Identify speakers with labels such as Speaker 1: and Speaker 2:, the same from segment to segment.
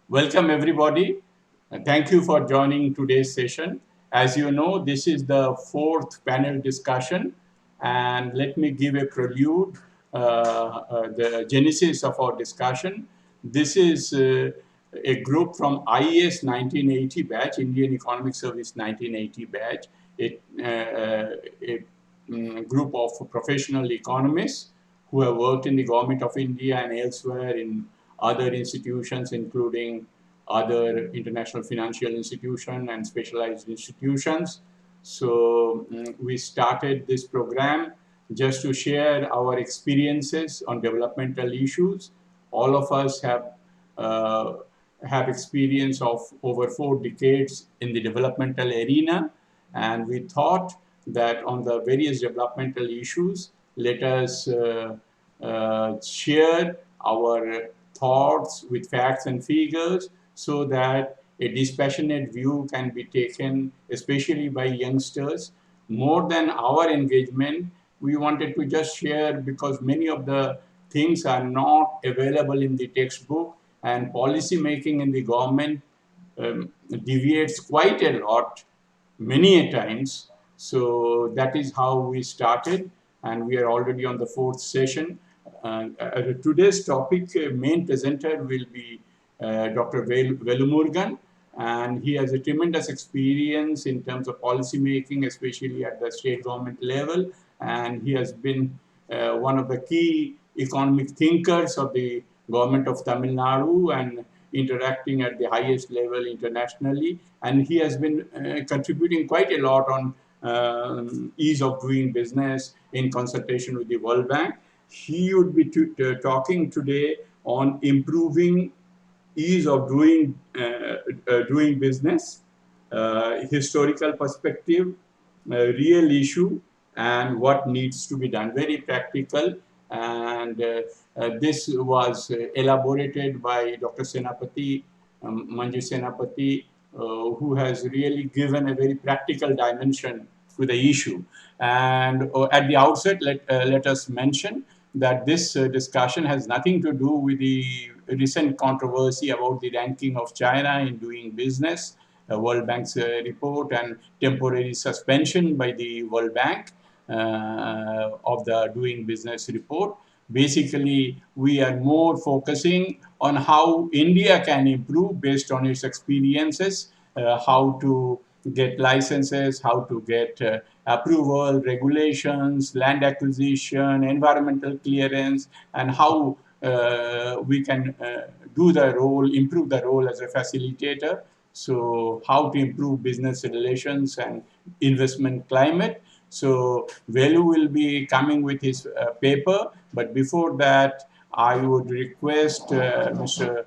Speaker 1: Welcome everybody. Thank you for joining today's session. As you know, this is the fourth panel discussion, and let me give a prelude, the genesis of our discussion. This is a group from IES 1980 batch, Indian Economic Service 1980 batch, a group of professional economists who have worked in the government of India and elsewhere in other institutions, including other international financial institutions and specialized institutions. So we started this program just to share our experiences on developmental issues. All of us uh, have experience of over 4 decades in the developmental arena, and we thought that on the various developmental issues, let us share our thoughts with facts and figures so that a dispassionate view can be taken, especially by youngsters. More than our engagement, we wanted to just share because many of the things are not available in the textbook, and policy making in the government deviates quite a lot, many a times. So that is how we started, and we are already on the fourth session. Today's topic, main presenter will be Dr. Velumurugan, and he has a tremendous experience in terms of policy making, especially at the state government level, and he has been one of the key economic thinkers of the government of Tamil Nadu and interacting at the highest level internationally. And he has been contributing quite a lot on ease of doing business in consultation with the World Bank. He would be talking today on improving ease of doing business, historical perspective, real issue, and what needs to be done. Very practical, and this was elaborated by Dr. Senapati, Manju Senapati, who has really given a very practical dimension to the issue. And at the outset, let us mention that this discussion has nothing to do with the recent controversy about the ranking of China in doing business, World Bank's report, and temporary suspension by the World Bank of the doing business report. Basically, we are more focusing on how India can improve based on its experiences, how to get licenses, how to get approval, regulations, land acquisition, environmental clearance, and how we can do the role, improve the role as a facilitator. So, how to improve business relations and investment climate. So, Velu will be coming with his paper, but before that, I would request Mr.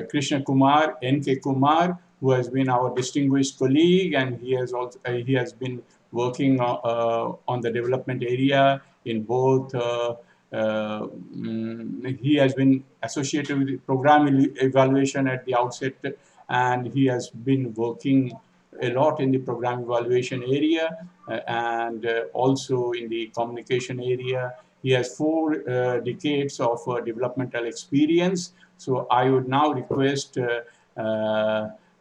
Speaker 1: Krishna Kumar, N.K. Kumar, who has been our distinguished colleague, and he has been working on the development area in both. He has been associated with program evaluation at the outset, and he has been working a lot in the program evaluation area and also in the communication area. He has 4 decades of developmental experience. So I would now request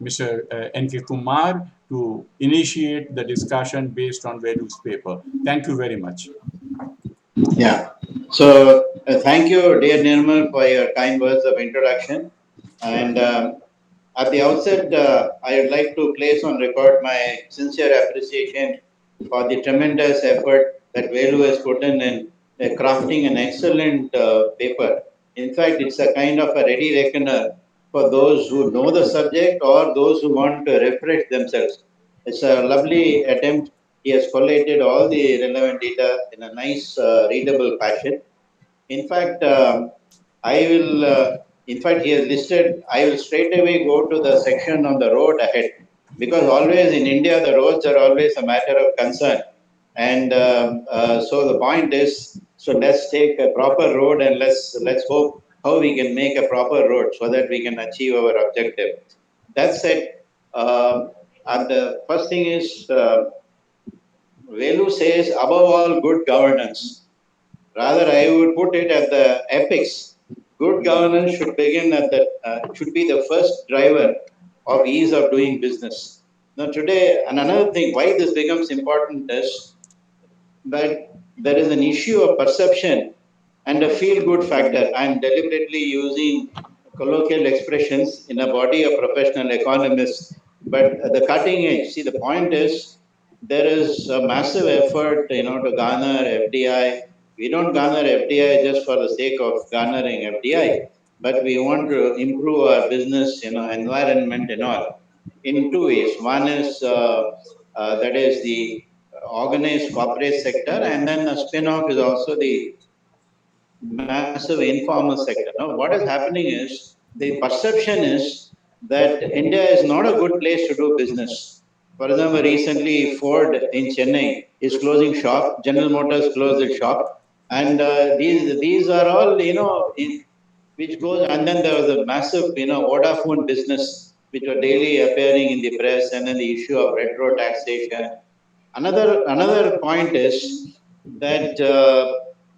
Speaker 1: Mr. N.K. Kumar to initiate the discussion based on Velu's paper. Thank you very much.
Speaker 2: Yeah. So thank you, dear Nirmal, for your kind words of introduction. And at the outset, I would like to place on record my sincere appreciation for the tremendous effort that Velu has put in crafting an excellent paper. In fact, it's a kind of a ready reckoner for those who know the subject or those who want to refresh themselves. It's a lovely attempt. He has collated all the relevant data in a nice, readable fashion. In fact, I will. In fact, he has listed. I will straight away go to the section on the road ahead, because always in India the roads are always a matter of concern, and so the point is. So let's take a proper road and let's hope how we can make a proper road so that we can achieve our objective. That said, and the first thing is Velu says above all good governance. Rather, I would put it at the epics. good governance should begin at the should be the first driver of ease of doing business. Now today, and another thing why this becomes important is that there is an issue of perception and a feel good factor. I'm deliberately using colloquial expressions in a body of professional economists, but the cutting edge. See, the point is there is a massive effort, to garner FDI. We don't garner FDI just for the sake of garnering FDI, but we want to improve our business, environment and all in two ways. One is that is the organized corporate sector, and then a spin-off is also the massive informal sector. Now, what is happening is the perception is that India is not a good place to do business. For example, recently Ford in Chennai is closing shop. General Motors closed the shop, and these are all which goes. And then there was a massive Vodafone business which were daily appearing in the press, and then the issue of retro taxation. Another point is that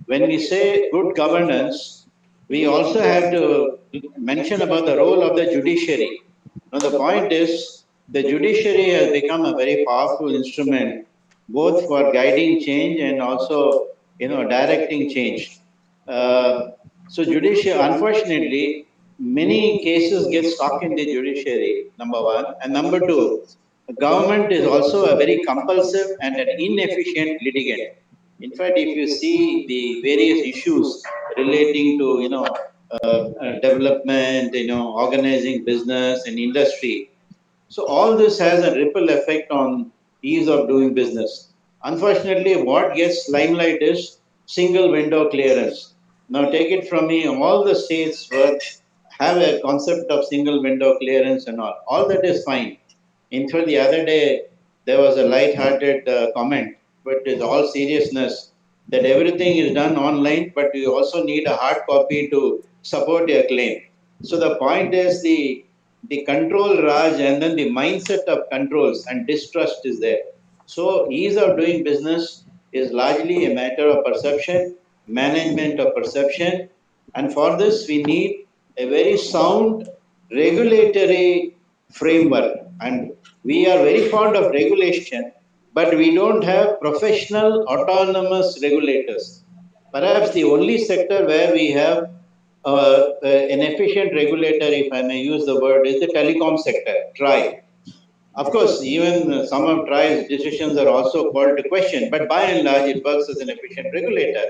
Speaker 2: when we say good governance, we also have to mention about the role of the judiciary. Now, the point is the judiciary has become a very powerful instrument, both for guiding change and also directing change. Uh, so, judiciary, unfortunately, many cases get stuck in the judiciary. Number one, and number two, the government is also a very compulsive and an inefficient litigant. In fact, if you see the various issues relating to development, organizing business and industry, so all this has a ripple effect on ease of doing business. Unfortunately, what gets limelight is single window clearance. Now, take it from me, all the states have a concept of single window clearance and all. All that is fine. In fact, the other day there was a light-hearted comment, but with all seriousness, that everything is done online, but you also need a hard copy to support your claim. So the point is the control Raj, and then the mindset of controls and distrust is there. So ease of doing business is largely a matter of perception, management of perception, and for this we need a very sound regulatory framework. And we are very fond of regulation, but we don't have professional autonomous regulators. Perhaps the only sector where we have an efficient regulator, if I may use the word, is the telecom sector, TRAI. Of course, even some of TRAI's decisions are also called to question, but by and large, it works as an efficient regulator.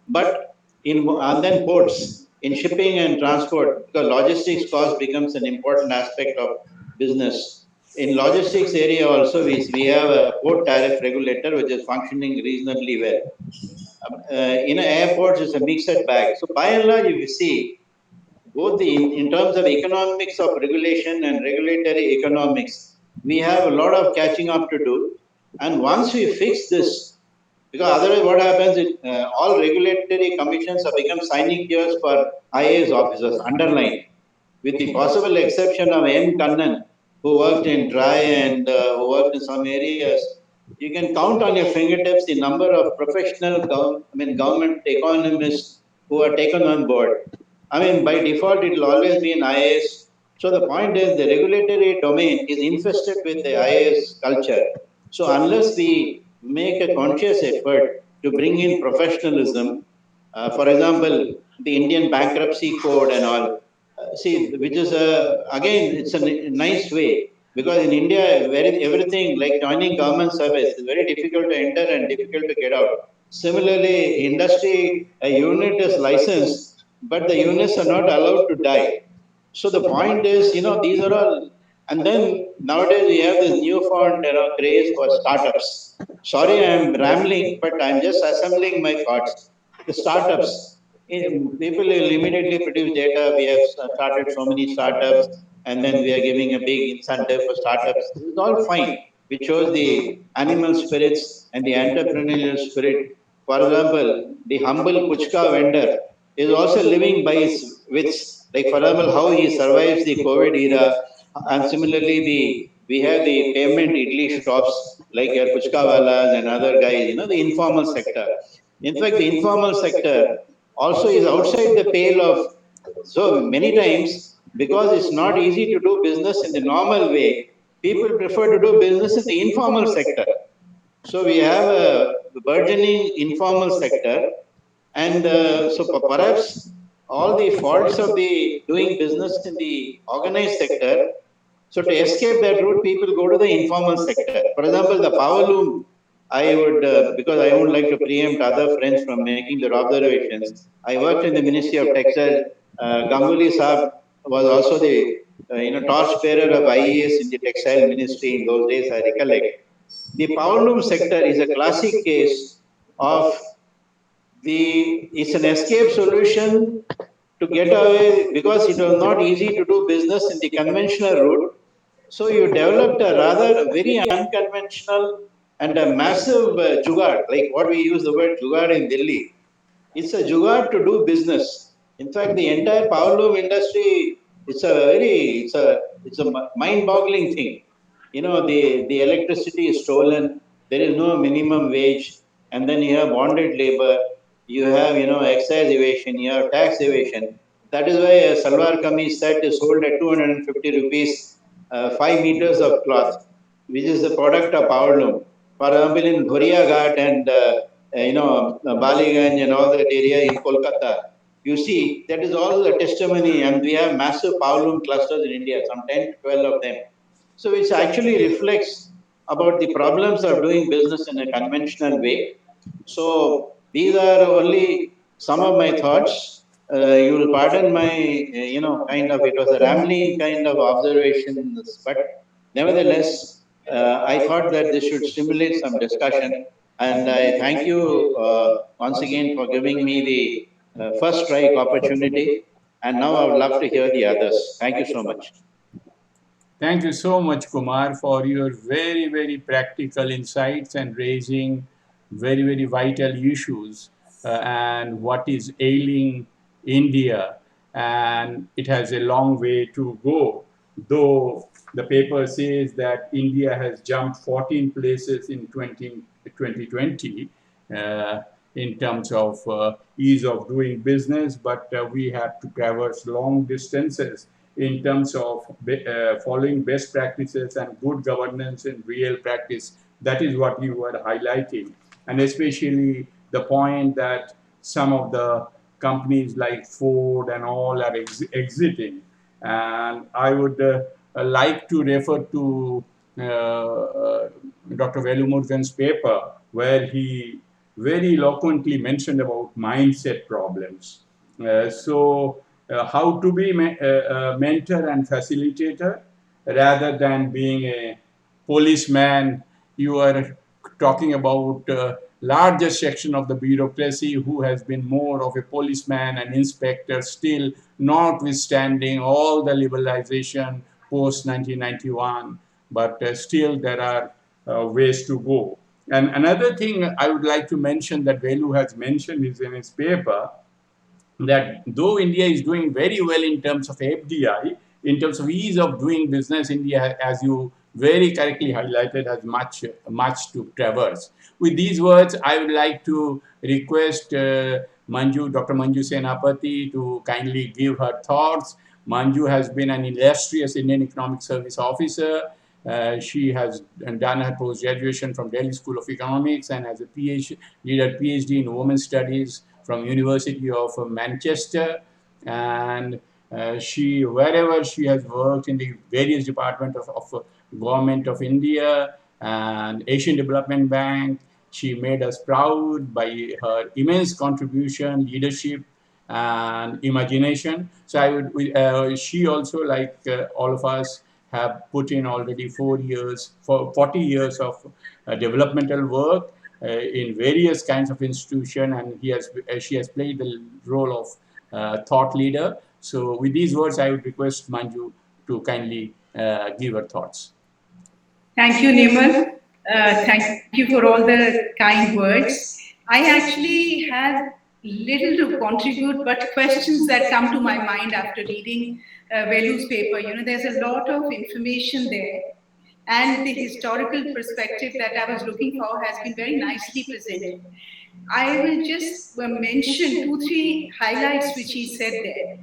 Speaker 2: But and then ports, in shipping and transport, because logistics cost becomes an important aspect of business. In logistics area also, we have a port tariff regulator which is functioning reasonably well. In airports, it's a mixed bag. So by and large, if you see, both in terms of economics of regulation and regulatory economics, we have a lot of catching up to do. And once we fix this, because otherwise what happens is all regulatory commissions have become signing tiers for IAS officers, underlined, with the possible exception of N. Kannan, who worked in TRAI and who worked in some areas. You can count on your fingertips the number of professional government economists who are taken on board. I mean, by default, it will always be an IAS. So the point is the regulatory domain is infested with the IAS culture. So unless we make a conscious effort to bring in professionalism, for example, the Indian bankruptcy code and all, see, which is again, it's a nice way because in India, everything like joining government service is very difficult to enter and difficult to get out. Similarly, industry a unit is licensed, but the units are not allowed to die. So the point is, these are all, and then nowadays we have this newfound, craze for startups. Sorry, I'm rambling, but I'm just assembling my thoughts. The startups, people will immediately produce data. We have started so many startups, and then we are giving a big incentive for startups. This is all fine, which shows the animal spirits and the entrepreneurial spirit. For example, the humble puchka vendor is also living by his wits. Like for example, how he survives the COVID era, and similarly we have the pavement idli shops like your puchka walas and other guys. The informal sector. In fact, the informal sector also is outside the pale of so many times, because it's not easy to do business in the normal way, people prefer to do business in the informal sector. So we have a burgeoning informal sector, and so perhaps all the faults of the doing business in the organized sector. So to escape that route, people go to the informal sector. For example, the power loom. I would, because I won't like to preempt other friends from making their observations. I worked in the Ministry of Textiles. Ganguly Saab was also the torchbearer of IES in the textile ministry in those days. I recollect. The power loom sector is a classic case of it's an escape solution to get away because it was not easy to do business in the conventional route. So you developed a rather very unconventional and a massive jugaad, like what we use the word jugaad in Delhi. It's a jugaad to do business. In fact, the entire power loom industry, it's a mind-boggling thing. The electricity is stolen. There is no minimum wage, and then you have bonded labor. You have excise evasion. You have tax evasion. That is why a salwar kameez set is sold at 250 rupees, 5 meters of cloth, which is the product of power loom. For example, in Ghoria Ghat and Baliganj and all that area in Kolkata, you see that is all a testimony, and we have massive power loom clusters in India, some 10 to 12 of them. So which actually reflects about the problems of doing business in a conventional way. So these are only some of my thoughts. You will pardon my, kind of, it was a rambling kind of observations, but nevertheless, I thought that this should stimulate some discussion. And I thank you once again for giving me the first strike opportunity. And now I would love to hear the others. Thank you so much.
Speaker 1: Thank you so much, Kumar, for your very, very practical insights and raising very, very vital issues and what is ailing India. And it has a long way to go. Though the paper says that India has jumped 14 places in 2020 in terms of ease of doing business, but we have to traverse long distances in terms of following best practices and good governance in real practice. That is what you were highlighting. And especially the point that some of the companies like Ford and all are exiting. And I would like to refer to Dr. Velumurugan's paper, where he very eloquently mentioned about mindset problems. How to be a mentor and facilitator rather than being a policeman. You are talking about larger section of the bureaucracy who has been more of a policeman and inspector still, notwithstanding all the liberalization post 1991, but still there are ways to go. And another thing I would like to mention that Velu has mentioned is in his paper, that though India is doing very well in terms of FDI, in terms of ease of doing business, India, as you very correctly highlighted, has much to traverse. With these words, I would like to request Dr. Manju Senapati to kindly give her thoughts. Manju has been an illustrious Indian Economic Service officer. She has done her post-graduation from Delhi School of Economics and has a PhD in Women's Studies from University of Manchester. And wherever she has worked in the various departments of Government of India and Asian Development Bank, she made us proud by her immense contribution, leadership, and imagination. So she also, like all of us, have put in already 40 years of developmental work in various kinds of institution, and she has played the role of thought leader. So with these words, I would request Manju to kindly give her thoughts.
Speaker 3: Thank you, Nirmal. Thank you for all the kind words. I actually have little to contribute, but questions that come to my mind after reading Velu's paper. There's a lot of information there, and the historical perspective that I was looking for has been very nicely presented. I will just mention 2-3 highlights which he said there.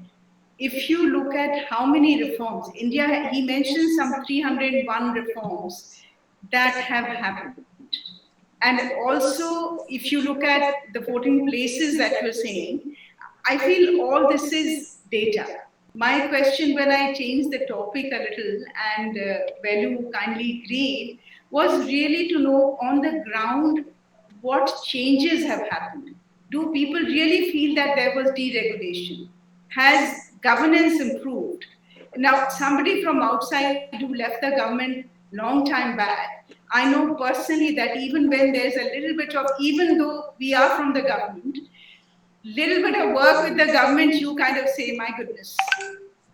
Speaker 3: if you look at how many reforms, India, he mentioned some 301 reforms that have happened. And also, if you look at the 14 places that you're saying, I feel all this is data. My question when I changed the topic a little and Velu kindly agreed was really to know on the ground what changes have happened. Do people really feel that there was deregulation? Has governance improved? Now, somebody from outside who left the government long time back, I know personally that even when there's a little bit of, even though we are from the government, little bit of work with the government, you kind of say, my goodness,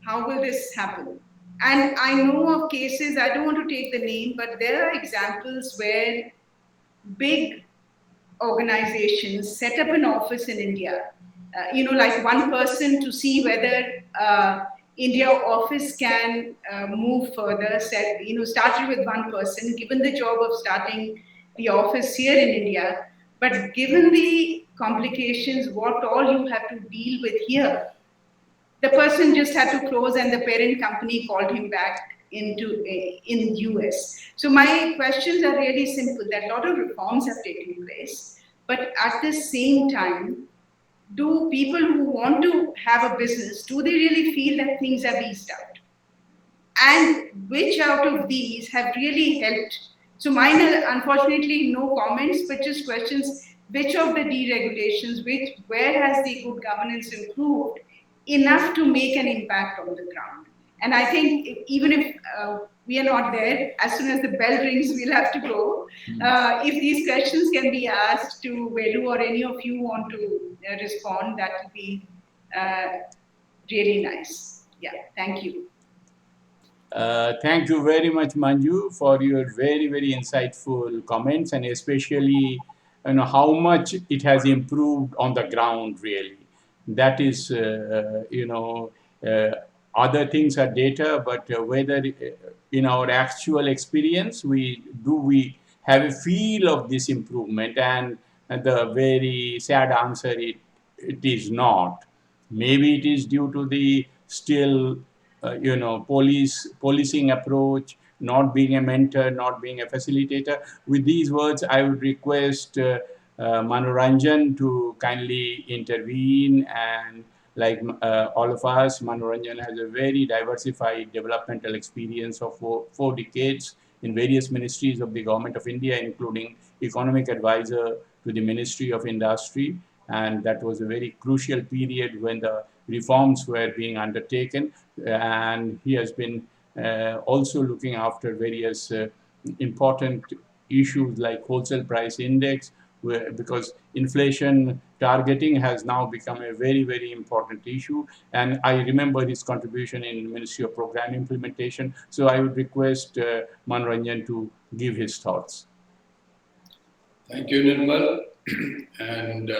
Speaker 3: how will this happen? And I know of cases, I don't want to take the name, but there are examples where big organizations set up an office in India, like one person to see whether India office can move further, started with one person, given the job of starting the office here in India, but given the complications, what all you have to deal with here, the person just had to close and the parent company called him back in US. So my questions are really simple, that a lot of reforms have taken place, but at the same time, do people who want to have a business, do they really feel that things have eased out? And which out of these have really helped? So mine are unfortunately no comments, but just questions, which of the deregulations, where has the good governance improved enough to make an impact on the ground? And I think even if we are not there, as soon as the bell rings, we'll have to go. If these questions can be asked to Velu or any of you want to respond, that would be really nice. Yeah, thank you.
Speaker 1: Thank you very much, Manju, for your very, very insightful comments, and especially how much it has improved on the ground, really. That is, other things are data, but whether in our actual experience, we have a feel of this improvement, and the very sad answer, it is not. Maybe it is due to the still policing approach, not being a mentor, not being a facilitator. With these words, I would request Manoranjan to kindly intervene. And like all of us, Manoranjan has a very diversified developmental experience of four decades in various ministries of the Government of India, including economic advisor to the Ministry of Industry. And that was a very crucial period when the reforms were being undertaken. And he has been also looking after various important issues like wholesale price index, because inflation targeting has now become a very, very important issue. And I remember his contribution in Ministry of Program Implementation. So I would request Manoranjan to give his thoughts.
Speaker 4: Thank you, Nirmal. And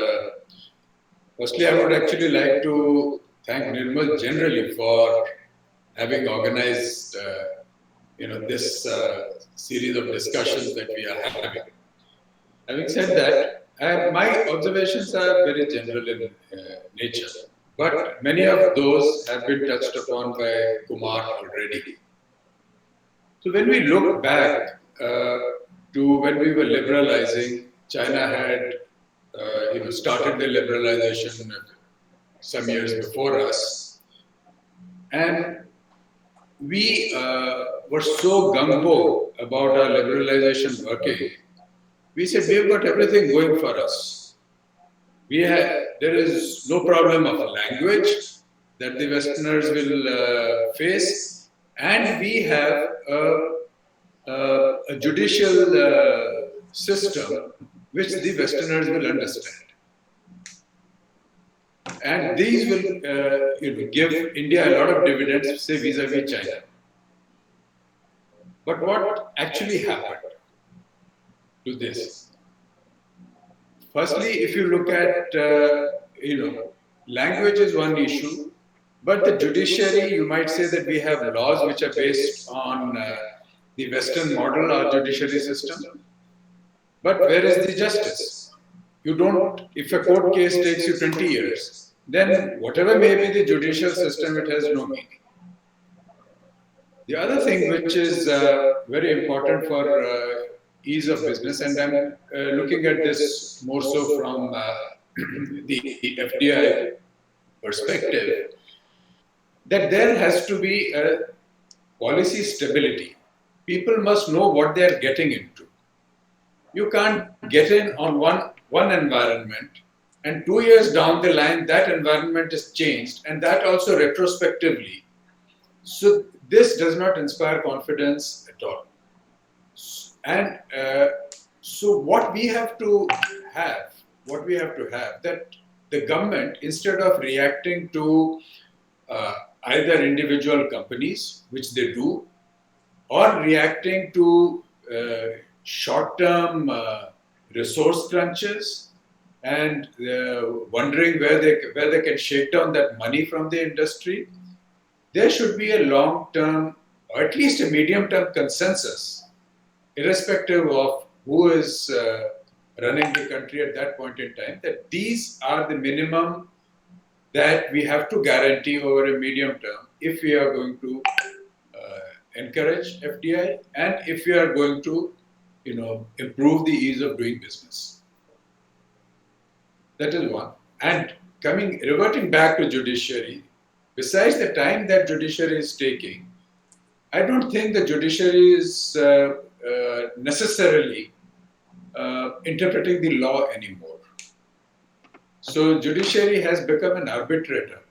Speaker 4: firstly, I would actually like to thank Nirmal generally for having organized this series of discussions that we are having. Having said that, my observations are very general in nature, but many of those have been touched upon by Kumar already. So when we look back to when we were liberalizing, China had started the liberalization some years before us, and we were so gung-ho about our liberalization working. We said we've got everything going for us. There is no problem of language that the Westerners will face, and we have a judicial system which the Westerners will understand. And these will give India a lot of dividends, say, vis-a-vis China. But what actually happened to this? Firstly, if you look at, language is one issue, but the judiciary, you might say that we have laws which are based on the Western model, our judiciary system. But where is the justice? You don't, if a court case takes you 20 years, then whatever may be the judicial system, it has no meaning. The other thing which is very important for ease of business, and I'm looking at this more so from the FDI perspective, that there has to be a policy stability. People must know what they are getting into. You can't get in on one environment, and 2 years down the line, that environment is changed, and that also retrospectively. So this does not inspire confidence at all. And so what we have to have, that the government, instead of reacting to either individual companies, which they do, or reacting to short-term resource crunches and wondering where they can shake down that money from the industry, there should be a long-term, or at least a medium-term consensus, irrespective of who is running the country at that point in time, that these are the minimum that we have to guarantee over a medium term if we are going to encourage FDI and if we are going to, improve the ease of doing business. That is one. And reverting back to judiciary, besides the time that judiciary is taking, I don't think the judiciary is necessarily interpreting the law anymore. So judiciary has become an arbitrator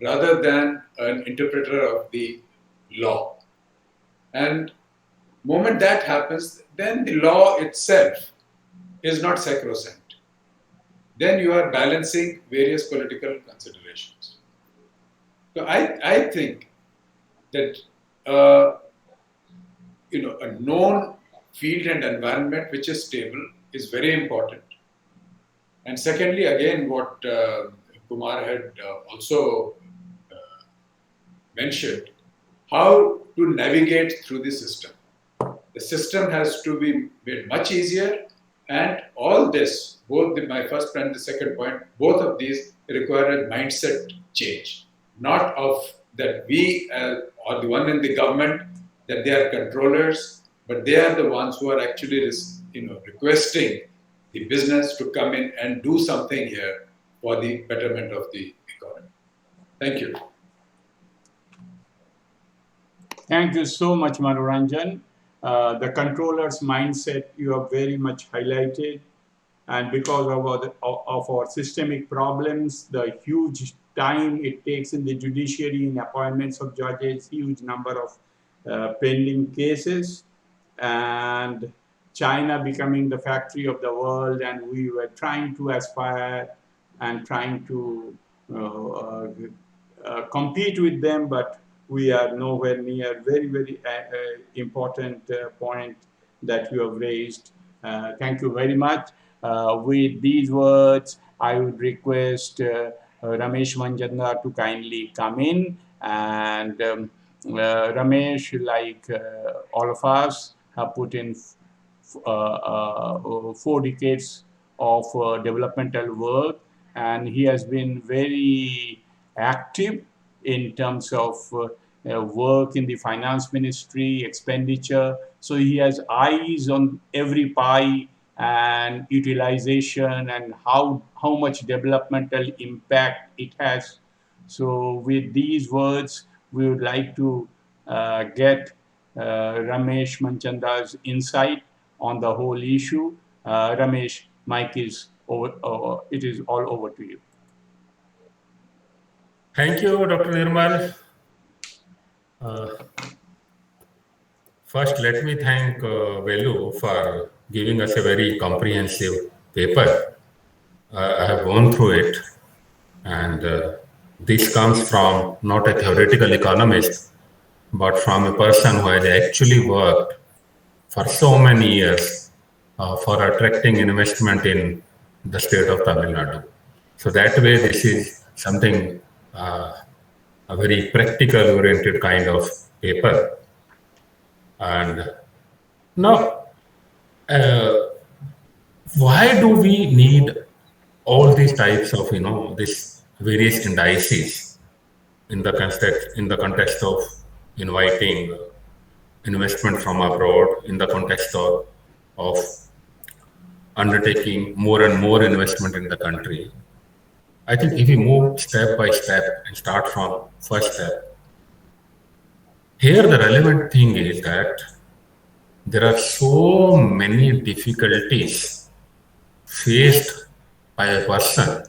Speaker 4: rather than an interpreter of the law. And moment that happens, then the law itself is not sacrosanct. Then you are balancing various political considerations. So I think that a known field and environment which is stable is very important. And secondly, again, what Kumar had also mentioned, how to navigate through the system. The system has to be made much easier, and all this, both my first and the second point, both of these require a mindset change. Not of that we are the one in the government, that they are controllers, but they are the ones who are actually requesting the business to come in and do something here for the betterment of the economy. Thank you.
Speaker 1: Thank you so much, Manoranjan. The controller's mindset you have very much highlighted, and because of our systemic problems, the huge time it takes in the judiciary in appointments of judges, huge number of pending cases, and China becoming the factory of the world, and we were trying to aspire and trying to compete with them, but we are nowhere near. Very, very important point that you have raised. Thank you very much. With these words, I would request Ramesh Manjanda to kindly come in. And Ramesh, like all of us, have put in 4 decades of developmental work, and he has been very active in terms of work in the finance ministry, expenditure. So he has eyes on every pie and utilization and how much developmental impact it has. So with these words, we would like to get Ramesh Manchanda's insight on the whole issue. Ramesh, mic is over. It is all over to you.
Speaker 5: Thank you, Dr. Nirmal. First, let me thank Velu for giving us a very comprehensive paper. I have gone through it, and this comes from not a theoretical economist, but from a person who has actually worked for so many years for attracting investment in the state of Tamil Nadu. So that way, this is something a very practical oriented kind of paper. And now, why do we need all these types of, this various indices in the context of inviting investment from abroad, in the context of undertaking more and more investment in the country. I think if we move step by step and start from first step, here the relevant thing is that there are so many difficulties faced by a person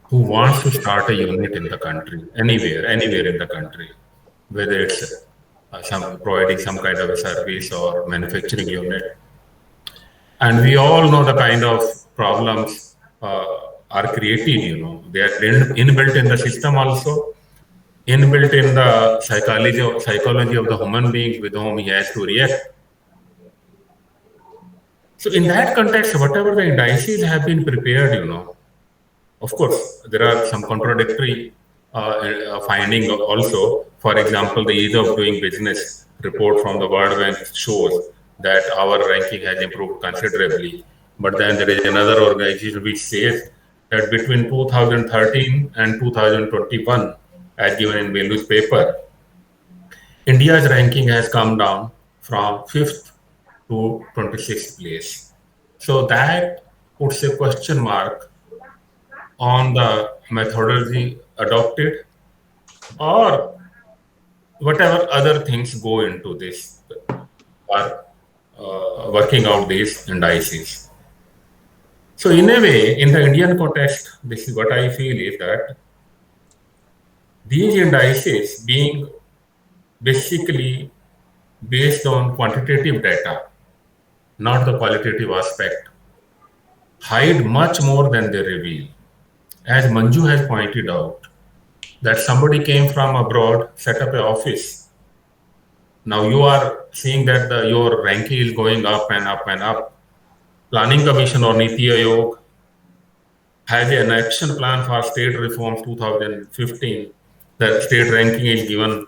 Speaker 5: who wants to start a unit in the country, anywhere in the country, whether it's providing some kind of a service or manufacturing unit. And we all know the kind of problems are created, they are inbuilt in the system also, inbuilt in the psychology of the human beings with whom he has to react. So in that context, whatever the indices have been prepared, of course, there are some contradictory findings also. For example, the ease of doing business report from the World Bank shows that our ranking has improved considerably. But then there is another organization which says that between 2013 and 2021, as given in Velu's paper, India's ranking has come down from 5th to 26th place. So that puts a question mark on the methodology adopted or whatever other things go into this or working out these indices. So in a way, in the Indian context, this is what I feel is that these indices being basically based on quantitative data, not the qualitative aspect, hide much more than they reveal. As Manju has pointed out, that somebody came from abroad, set up an office. Now you are seeing that your ranking is going up and up and up. Planning Commission or Niti Aayog has an action plan for state reforms 2015. The state ranking is given,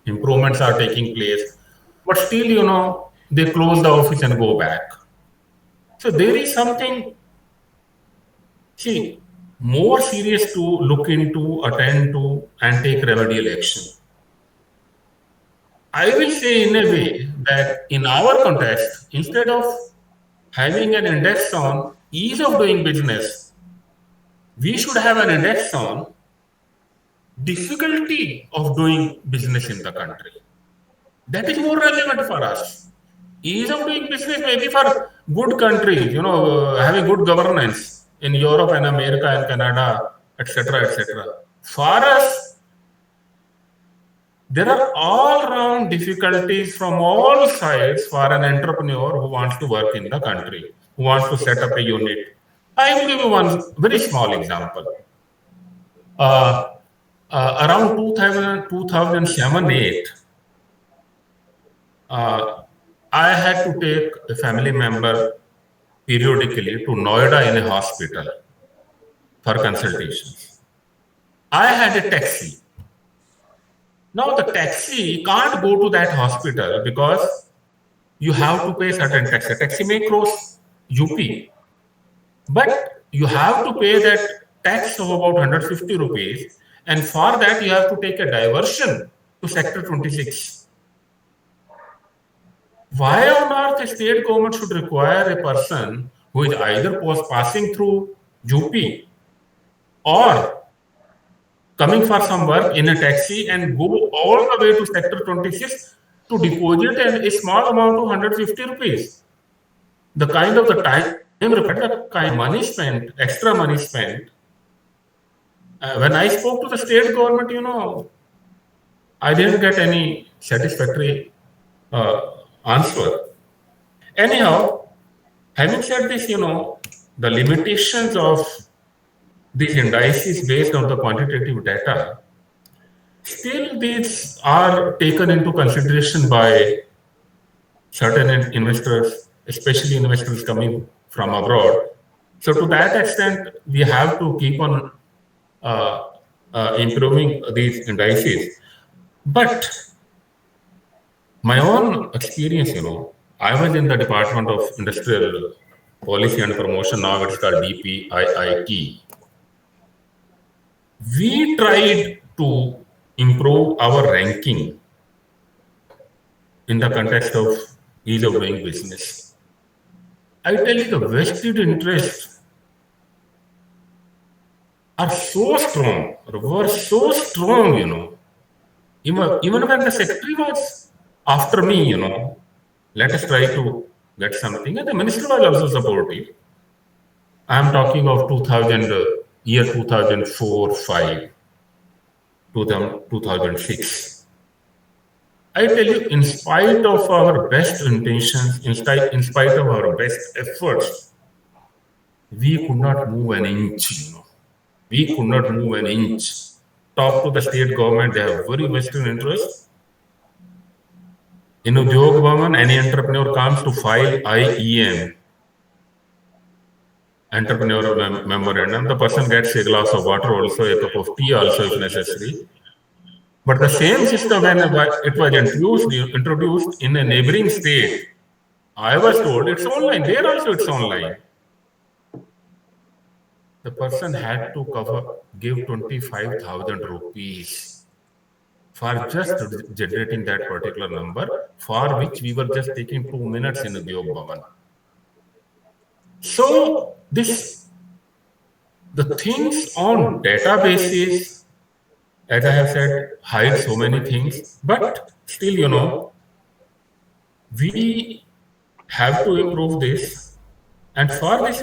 Speaker 5: improvements are taking place, but still, they close the office and go back. So there is something, more serious to look into, attend to, and take remedial action. I will say in a way that in our context, instead of having an index on ease of doing business, we should have an index on difficulty of doing business in the country. That is more relevant for us. Ease of doing business maybe for good countries, having good governance in Europe and America and Canada, etc., etc. For us, there are all-round difficulties from all sides for an entrepreneur who wants to work in the country, who wants to set up a unit. I will give you one very small example. Around 2007-8, I had to take a family member periodically to Noida in a hospital for consultations. I had a taxi. Now the taxi can't go to that hospital because you have to pay certain tax. The taxi may cross UP, but you have to pay that tax of about 150 rupees, and for that you have to take a diversion to Sector 26. Why on earth the state government should require a person who is either passing through UP or coming for some work in a taxi and go all the way to Sector 26 to deposit a small amount of 150 rupees? The kind of the time, the kind of money spent, extra money spent. When I spoke to the state government, I didn't get any satisfactory answer. Anyhow, having said this, the limitations of these indices based on the quantitative data, still these are taken into consideration by certain investors, especially investors coming from abroad. So to that extent, we have to keep on improving these indices. But my own experience, I was in the Department of Industrial Policy and Promotion, now it's called DPIIT. we tried to improve our ranking in the context of ease of doing business. I tell you, the vested interests are so strong, or were so strong, Even when the secretary was after me, let us try to get something, and the minister was also supportive. I am talking of 2004, 5, 2006. I tell you, in spite of our best intentions, in spite of our best efforts, we could not move an inch. We could not move an inch. Talk to the state government; they have very vested interest. In Udyog Bhavan, any entrepreneur comes to file IEM, entrepreneur memorandum. The person gets a glass of water, also a cup of tea, also if necessary. But the same system, when it was introduced in a neighboring state, I was told it's online. There also it's online. The person had to give 25,000 rupees for just generating that particular number, for which we were just taking 2 minutes in the Udyog Bhavan. So the things on databases, as I have said, hide so many things, but still, we have to improve this. And for this,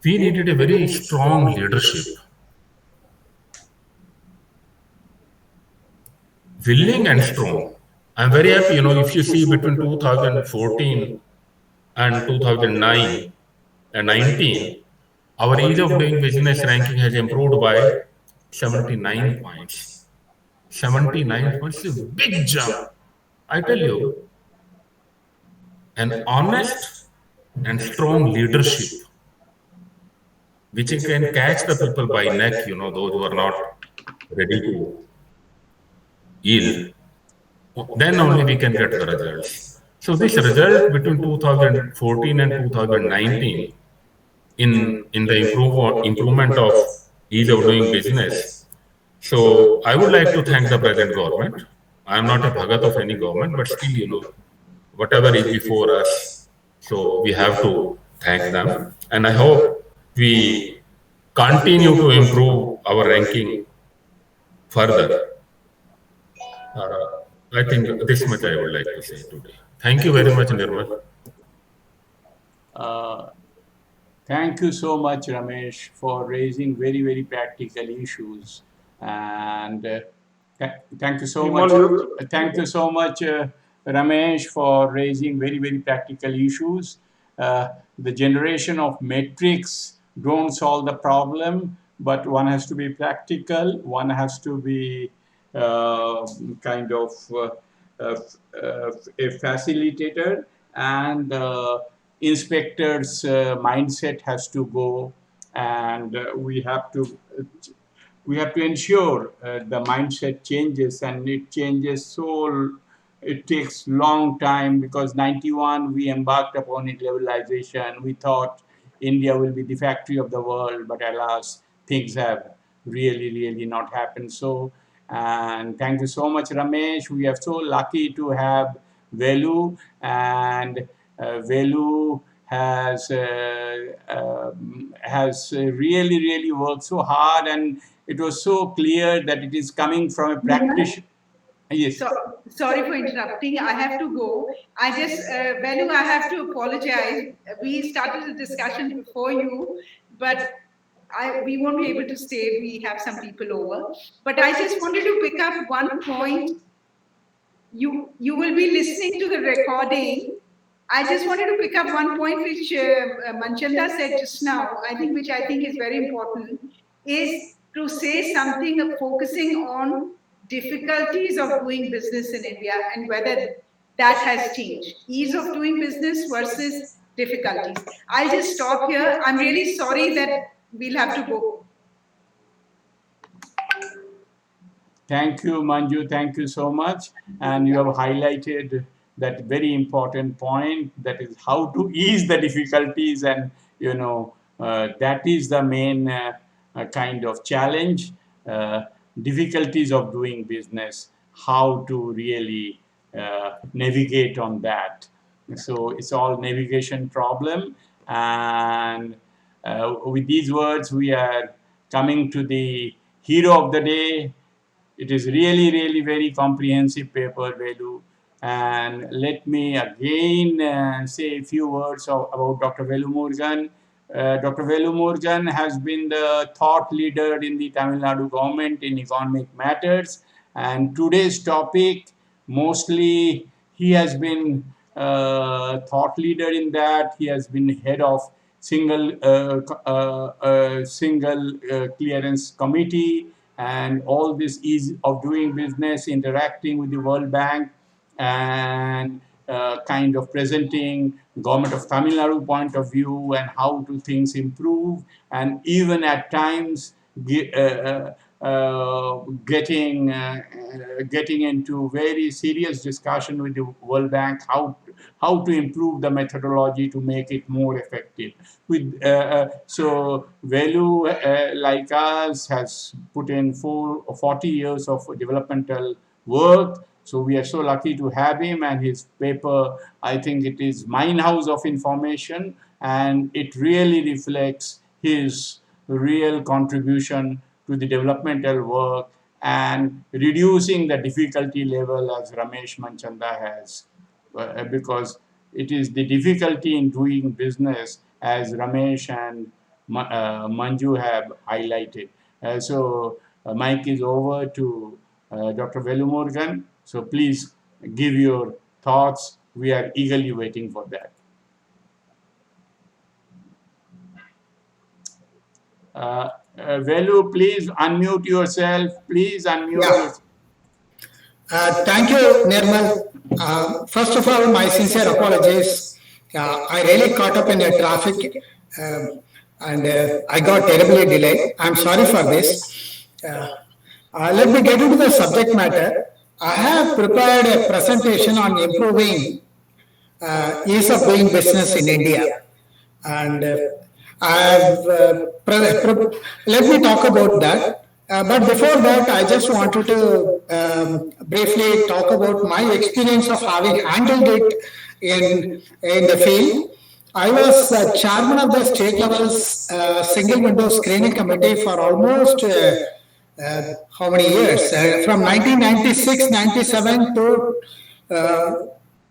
Speaker 5: we needed a very strong leadership, willing and strong. I'm very happy, if you see between 2014 and 2009 and 19, our ease of doing business ranking has improved by 79 points. 79 points is a big jump. I tell you, an honest and strong leadership, which can catch the people by neck, those who are not ready to yield, then only we can get the results. So this result between 2014 and 2019 in the improvement of ease of doing business. So I would like to thank the present government. I am not a bhagat of any government, but still, whatever is before us, so we have to thank them. And I hope we continue to improve our ranking further. I think this much I would like to say today. Thank you very much, Nirmal.
Speaker 1: Thank you so much, Ramesh, for raising very, very practical issues. And thank you so much. Thank you so much, Ramesh, for raising very, very practical issues. The generation of metrics don't solve the problem, but one has to be practical. One has to be kind of a facilitator, and inspector's mindset has to go, and we have to ensure the mindset changes, and it changes so it takes long time, because 91 we embarked upon it, levelization. We thought India will be the factory of the world, but alas, things have really not happened. So, and thank you so much, Ramesh. We are so lucky to have Velu, and Velu has really worked so hard, and it was so clear that it is coming from a practitioner. Yes.
Speaker 3: Sorry for interrupting. I have to go. Velu, I have to apologize. We started the discussion before you, but we won't be able to stay. We have some people over. But I just wanted to pick up one point. You will be listening to the recording. I just wanted to pick up one point which Manchanda said just now, which I think is very important, is to say something focusing on difficulties of doing business in India and whether that has changed. Ease of doing business versus difficulties. I'll just stop here. I'm really sorry that we'll have to go.
Speaker 1: Thank you, Manju. Thank you so much. And you have highlighted that very important point, that is how to ease the difficulties, and that is the main kind of challenge, difficulties of doing business, how to really navigate on that. So it's all navigation problem. And with these words, we are coming to the hero of the day. It is really, really very comprehensive paper, Velu. And let me again say a few words about Dr. Velu Murugan. Dr. Velu Murugan has been the thought leader in the Tamil Nadu government in economic matters. And today's topic, mostly he has been thought leader in that. He has been head of single clearance committee, and all this ease of doing business, interacting with the World Bank, and kind of presenting government of Tamil Nadu point of view and how do things improve, and even at times getting into very serious discussion with the World Bank how to improve the methodology to make it more effective. So Velu, like us, has put in 40 years of developmental work. So we are so lucky to have him, and his paper, I think it is mine house of information, and it really reflects his real contribution to the developmental work and reducing the difficulty level, as Ramesh Manchanda has, because it is the difficulty in doing business, as Ramesh and Manju have highlighted. So mic is over to Dr. Velu Murugan. So please give your thoughts. We are eagerly waiting for that. Velu, please unmute yourself. Please unmute yourself.
Speaker 6: Thank you, Nirmal. First of all, my sincere apologies. I really caught up in the traffic and I got terribly delayed. I'm sorry for this. Let me get into the subject matter. I have prepared a presentation on improving ease of doing business in India. And let me talk about that. But before that, I just wanted to briefly talk about my experience of having handled it in the field. I was chairman of the state level's single window screening committee for almost how many years? From 1996-97 to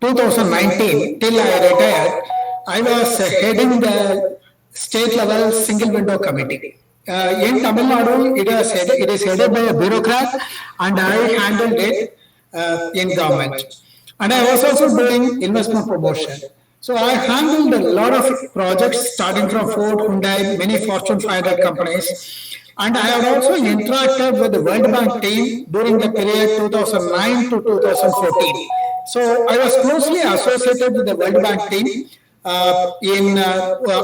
Speaker 6: 2019 till I retired, I was heading the state level single window committee. In Tamil Nadu, it is headed by a bureaucrat, and I handled it in government. And I was also doing investment promotion. So I handled a lot of projects starting from Ford, Hyundai, many Fortune 500 companies. And I have also interacted with the World Bank team during the period 2009 to 2014. So I was closely associated with the World Bank team in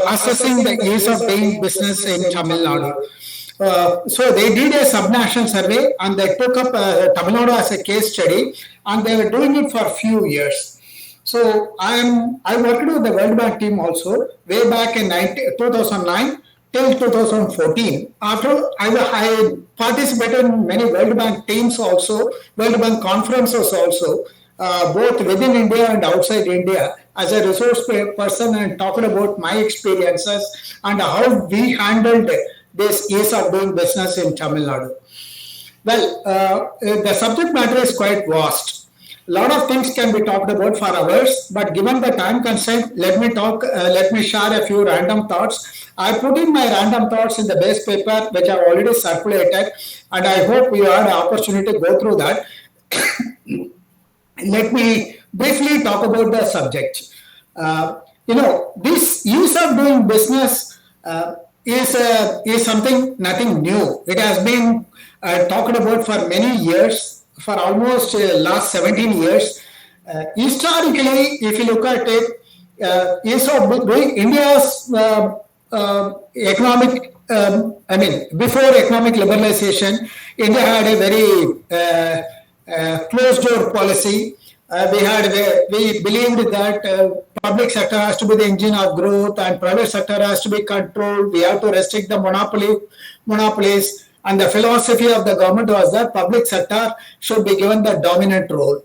Speaker 6: assessing the ease of doing business in Tamil Nadu. So they did a sub-national survey, and they took up Tamil Nadu as a case study, and they were doing it for a few years. So I worked with the World Bank team also way back in 2009 till 2014. After I participated in many World Bank teams also, World Bank conferences also, both within India and outside India, as a resource person, and talking about my experiences and how we handled this ease of doing business in Tamil Nadu. Well, the subject matter is quite vast. A lot of things can be talked about for hours, but given the time constraint, let me share a few random thoughts. I put in my random thoughts in the base paper, which I've already circulated, and I hope you had an opportunity to go through that. Let me briefly talk about the subject. This ease of doing business is something nothing new. It has been talked about for many years, for almost last 17 years. Historically, if you look at it, ease of doing India's economic, before economic liberalization, India had a very closed door policy. we believed that public sector has to be the engine of growth and private sector has to be controlled. We have to restrict the monopolies. And the philosophy of the government was that public sector should be given the dominant role.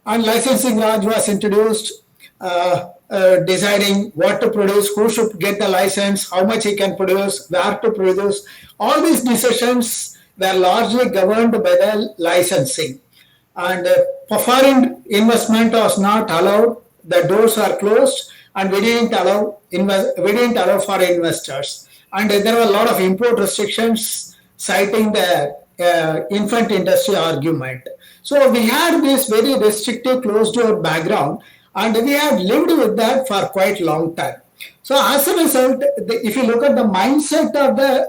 Speaker 6: And licensing Raj was introduced, deciding what to produce, who should get the license, how much he can produce, where to produce. All these decisions were largely governed by the licensing. And foreign investment was not allowed. The doors were closed, and we didn't allow foreign investors. And there were a lot of import restrictions, citing the infant industry argument. So we had this very restrictive closed-door background, and we had lived with that for quite a long time. So as a result, if you look at the mindset of the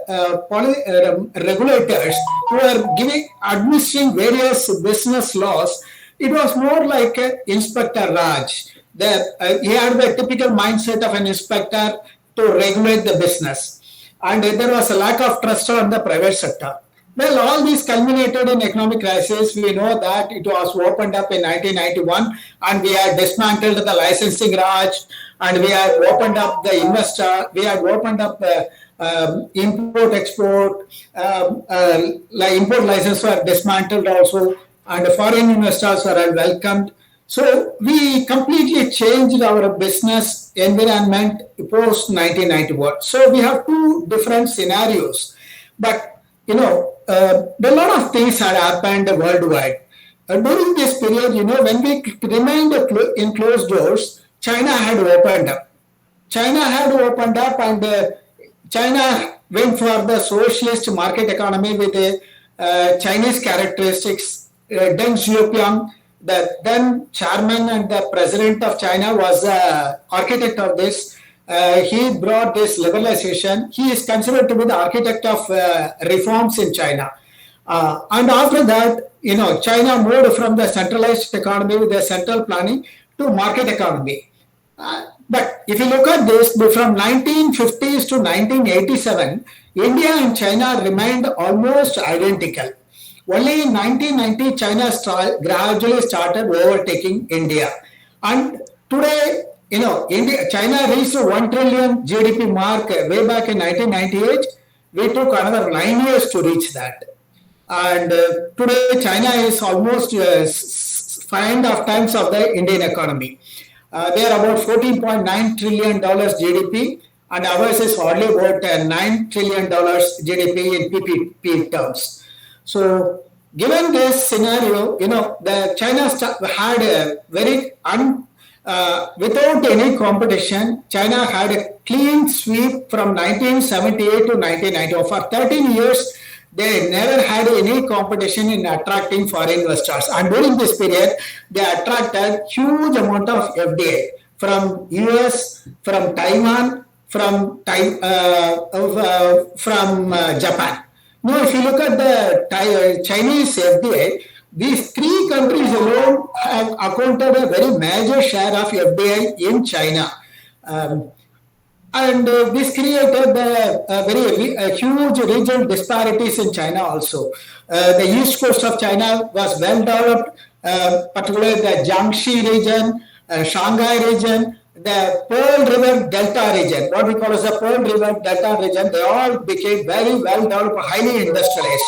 Speaker 6: regulators who are administering various business laws, it was more like Inspector Raj. He had the typical mindset of an inspector to regulate the business. And there was a lack of trust on the private sector. Well, all these culminated in economic crisis. We know that it was opened up in 1991, and we had dismantled the licensing Raj, and we had opened up the investor. We had opened up the import-export. Import licenses were dismantled also, and foreign investors were welcomed. So we completely changed our business environment post 1991. So we have two different scenarios, but a lot of things had happened worldwide. During this period, when we remained in closed doors, China had opened up. And China went for the socialist market economy with Chinese characteristics. Deng Xiaoping, the then chairman and the president of China, was the architect of this. He brought this liberalization. He is considered to be the architect of reforms in China. And after that, China moved from the centralized economy with the central planning to market economy. But if you look at this, from 1950s to 1987, India and China remained almost identical. Only in 1990, China gradually started overtaking India. And today, China reached 1 trillion GDP mark way back in 1998. We took another 9 years to reach that. And today, China is almost 5.5 times of the Indian economy. They are about $14.9 trillion GDP, and ours is hardly about $9 trillion GDP in PPP terms. So, given this scenario, the China had a very without any competition. China had a clean sweep from 1978 to 1990. For 13 years, they never had any competition in attracting foreign investors. And during this period, they attracted huge amount of FDI from US, from Taiwan, from Japan. Now, if you look at the Chinese FDI, these three countries alone have accounted a very major share of FDI in China. And this created huge regional disparities in China also. The east coast of China was well developed, particularly the Jiangxi region, Shanghai region, the Pearl River Delta region, what we call as the Pearl River Delta region. They all became very well developed, highly industrialized.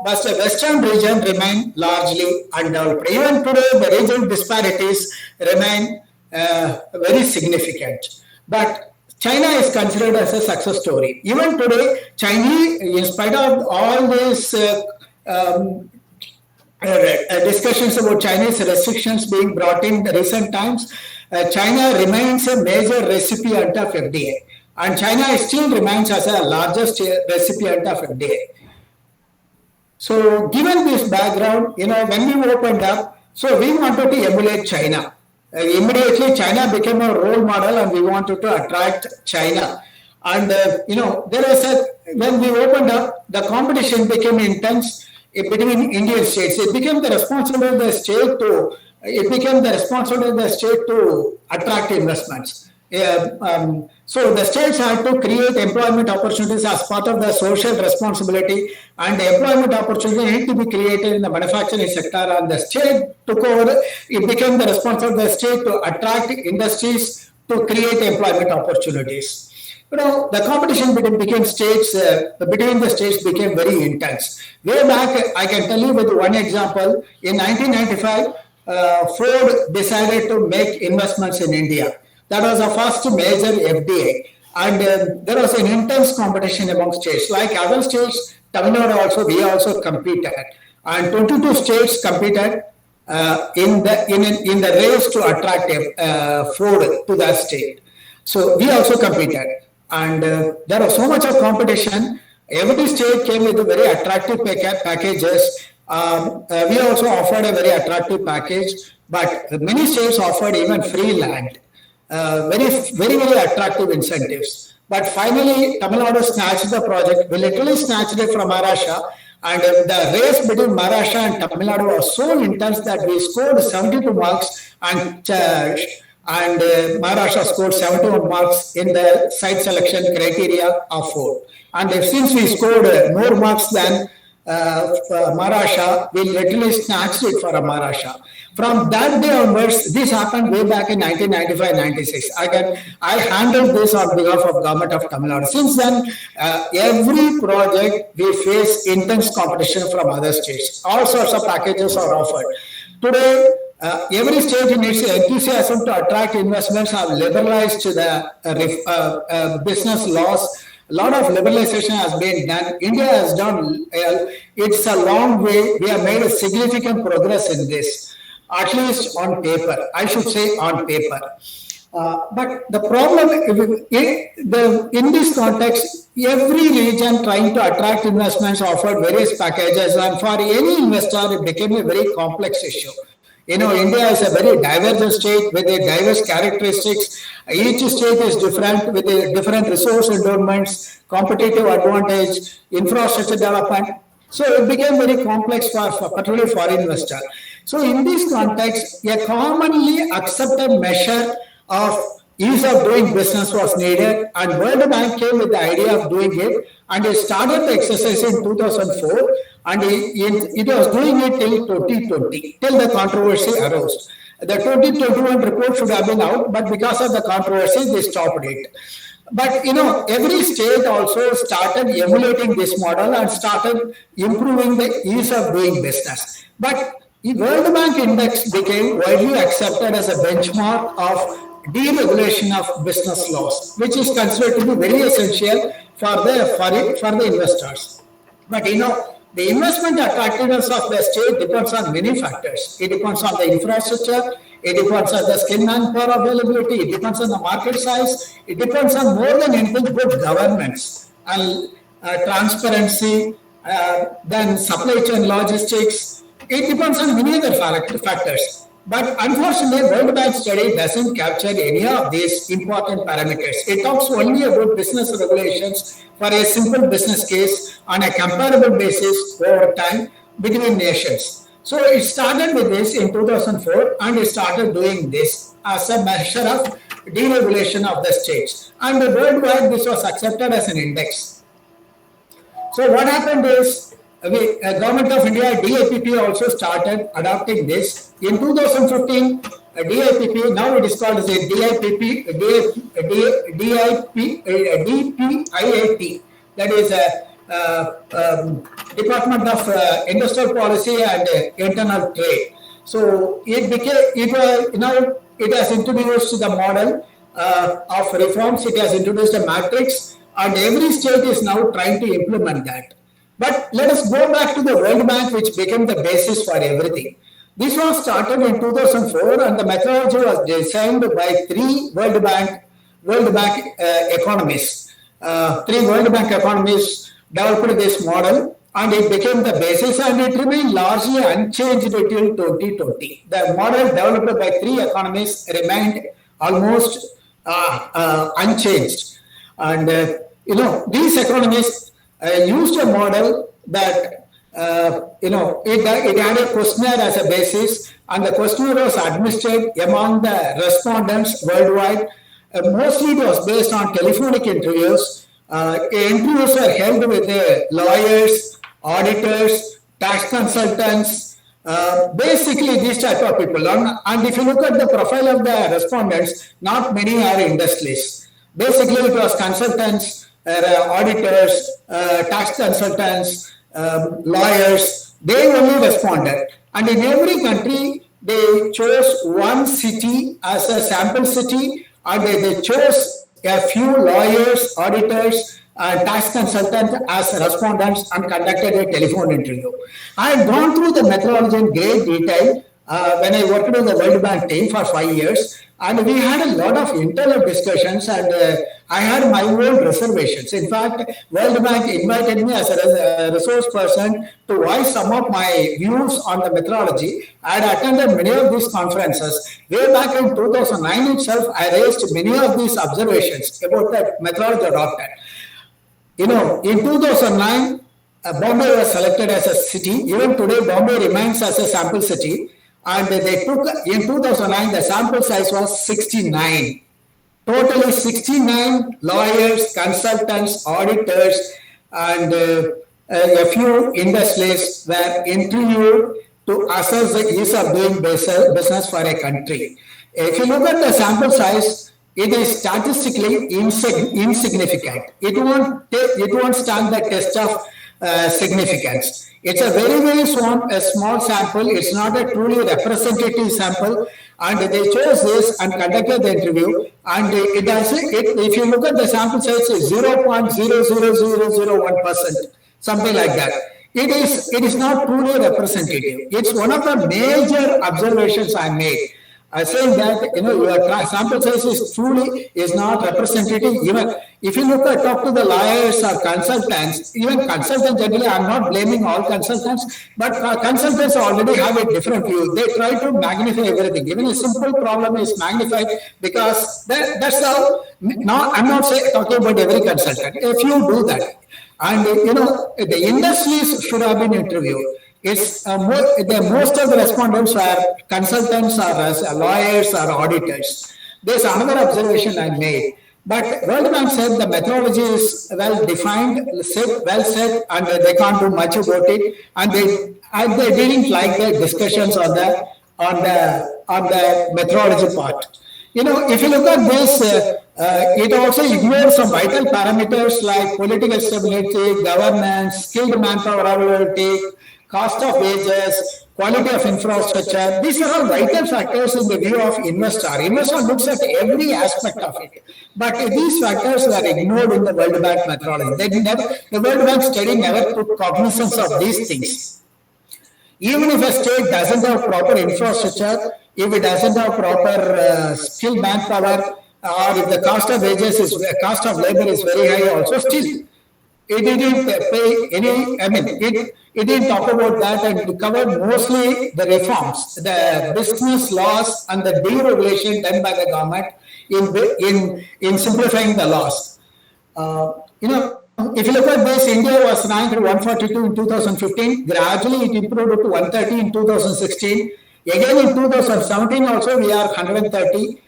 Speaker 6: But the western region remained largely undeveloped. Even today, the regional disparities remain very significant. But China is considered as a success story. Even today, Chinese, in spite of all these discussions about Chinese restrictions being brought in the recent times, China remains a major recipient of FDI. And China still remains as the largest recipient of FDI. So given this background, when we opened up, so we wanted to emulate China. Immediately, China became a role model, and we wanted to attract China. And when we opened up, the competition became intense between Indian states. It became the responsibility of the state to attract investments. So the states had to create employment opportunities as part of the social responsibility, and the employment opportunity need to be created in the manufacturing sector, and the state took over. It became the responsibility of the state to attract industries to create employment opportunities. The competition between the states became very intense. Way back, I can tell you with one example. In 1995, Ford decided to make investments in India. That was the first major FDI. And there was an intense competition among states. Like other states, Tamil Nadu we also competed. And 22 states competed in the race to attract Ford to that state. So we also competed. And there was so much of competition. Every state came with very attractive packages. We also offered a very attractive package, but many states offered even free land. Very attractive incentives. But finally, Tamil Nadu snatched the project. We literally snatched it from Maharashtra. And the race between Maharashtra and Tamil Nadu was so intense that we scored 72 marks and Maharashtra scored 71 marks in the site selection criteria of Ford. And since we scored more marks than Maharashtra, we literally snatched it for Maharashtra. From that day onwards, this happened way back in 1995-96. I handled this on behalf of Government of Tamil Nadu. Since then, every project we face intense competition from other states. All sorts of packages are offered. Today, every state in its enthusiasm to attract investments have liberalized the business laws. A lot of liberalization has been done. India has done, it's a long way. We have made a significant progress in this, at least on paper. I should say on paper. But the problem in this context, every region trying to attract investments offered various packages, and for any investor, it became a very complex issue. India is a very diverse state with diverse characteristics. Each state is different with different resource endowments, competitive advantage, infrastructure development. So it became very complex particularly for investor. So in this context, a commonly accepted measure of ease of doing business was needed, and World Bank came with the idea of doing it, and it started the exercise in 2004, and it was doing it till 2020, till the controversy arose. The 2021 report should have been out, but because of the controversy, they stopped it. But every state also started emulating this model and started improving the ease of doing business. But the World Bank Index became widely accepted as a benchmark of deregulation of business laws, which is considered to be very essential for the investors. But the investment attractiveness of the state depends on many factors. It depends on the infrastructure, it depends on the skill manpower availability, it depends on the market size, it depends on more than anything good governance and transparency, then supply chain logistics. It depends on many other factors. But unfortunately, World Bank study doesn't capture any of these important parameters. It talks only about business regulations for a simple business case on a comparable basis over time between nations. So it started with this in 2004, and it started doing this as a measure of deregulation of the states. And worldwide, this was accepted as an index. So what happened is, Government of India, DIPP also started adopting this. In 2015, DIPP, now it is called as a DIPP, DPIIT, that is Department of Industrial Policy and Internal Trade. So it has introduced the model of reforms. It has introduced a matrix, and every state is now trying to implement that. But let us go back to the World Bank, which became the basis for everything. This was started in 2004, and the methodology was designed by three World Bank economists. Three World Bank economists developed this model, and it became the basis, and it remained largely unchanged until 2020. The model developed by three economists remained almost unchanged. And these economists used a model that it had a questionnaire as a basis, and the questionnaire was administered among the respondents worldwide. mostly it was based on telephonic interviews. Interviews were held with lawyers, auditors, tax consultants, basically these type of people. And if you look at the profile of the respondents, not many are industrialists. Basically, it was consultants, auditors, tax consultants, lawyers. They only responded. And in every country, they chose one city as a sample city, and they chose a few lawyers, auditors, tax consultants as respondents and conducted a telephone interview. I had gone through the methodology in great detail when I worked with the World Bank team for 5 years, and we had a lot of internal discussions, and I had my own reservations. In fact, World Bank invited me as a resource person to voice some of my views on the methodology. I had attended many of these conferences. Way back in 2009 itself, I raised many of these observations about the methodology adopted. You know, in 2009, Bombay was selected as a city. Even today, Bombay remains as a sample city. And they took, in 2009, the sample size was 69. Totally 69 lawyers, consultants, auditors, and a few industrialists were interviewed to assess the ease of doing business for a country. If you look at the sample size, it is statistically insignificant. It won't stand the test of significance. It's a very small sample. It's not a truly representative sample, and they chose this and conducted the interview. And if you look at the sample size, it's 0.00001%, something like that. It is not truly representative. It's one of the major observations I made. Saying that your sample size is not representative. Even if you talk to the lawyers or consultants, even consultants generally, I'm not blaming all consultants, but consultants already have a different view. They try to magnify everything. Even a simple problem is magnified because that's how. Now I'm not talking about every consultant. A few do that, and the industries should have been interviewed. Most of the respondents are consultants or lawyers or auditors. There's another observation I made. But World Bank said the methodology is well defined, well said, and they can't do much about it. And they didn't like the discussions on the methodology part. If you look at this, it also ignores some vital parameters like political stability, governance, skilled manpower availability, cost of wages, quality of infrastructure. These are all vital factors in the view of investor. Investor looks at every aspect of it. But these factors were ignored in the World Bank methodology. The World Bank study never took cognizance of these things. Even if a state doesn't have proper infrastructure, if it doesn't have proper skilled manpower, or if the cost of cost of labor is very high also, still it didn't pay any, it didn't talk about that, and it covered mostly the reforms, the business laws and the deregulation done by the government in simplifying the laws. If you look at this, India was ranked 142 in 2015. Gradually, it improved to 130 in 2016. Again, in 2017 also, we are 130.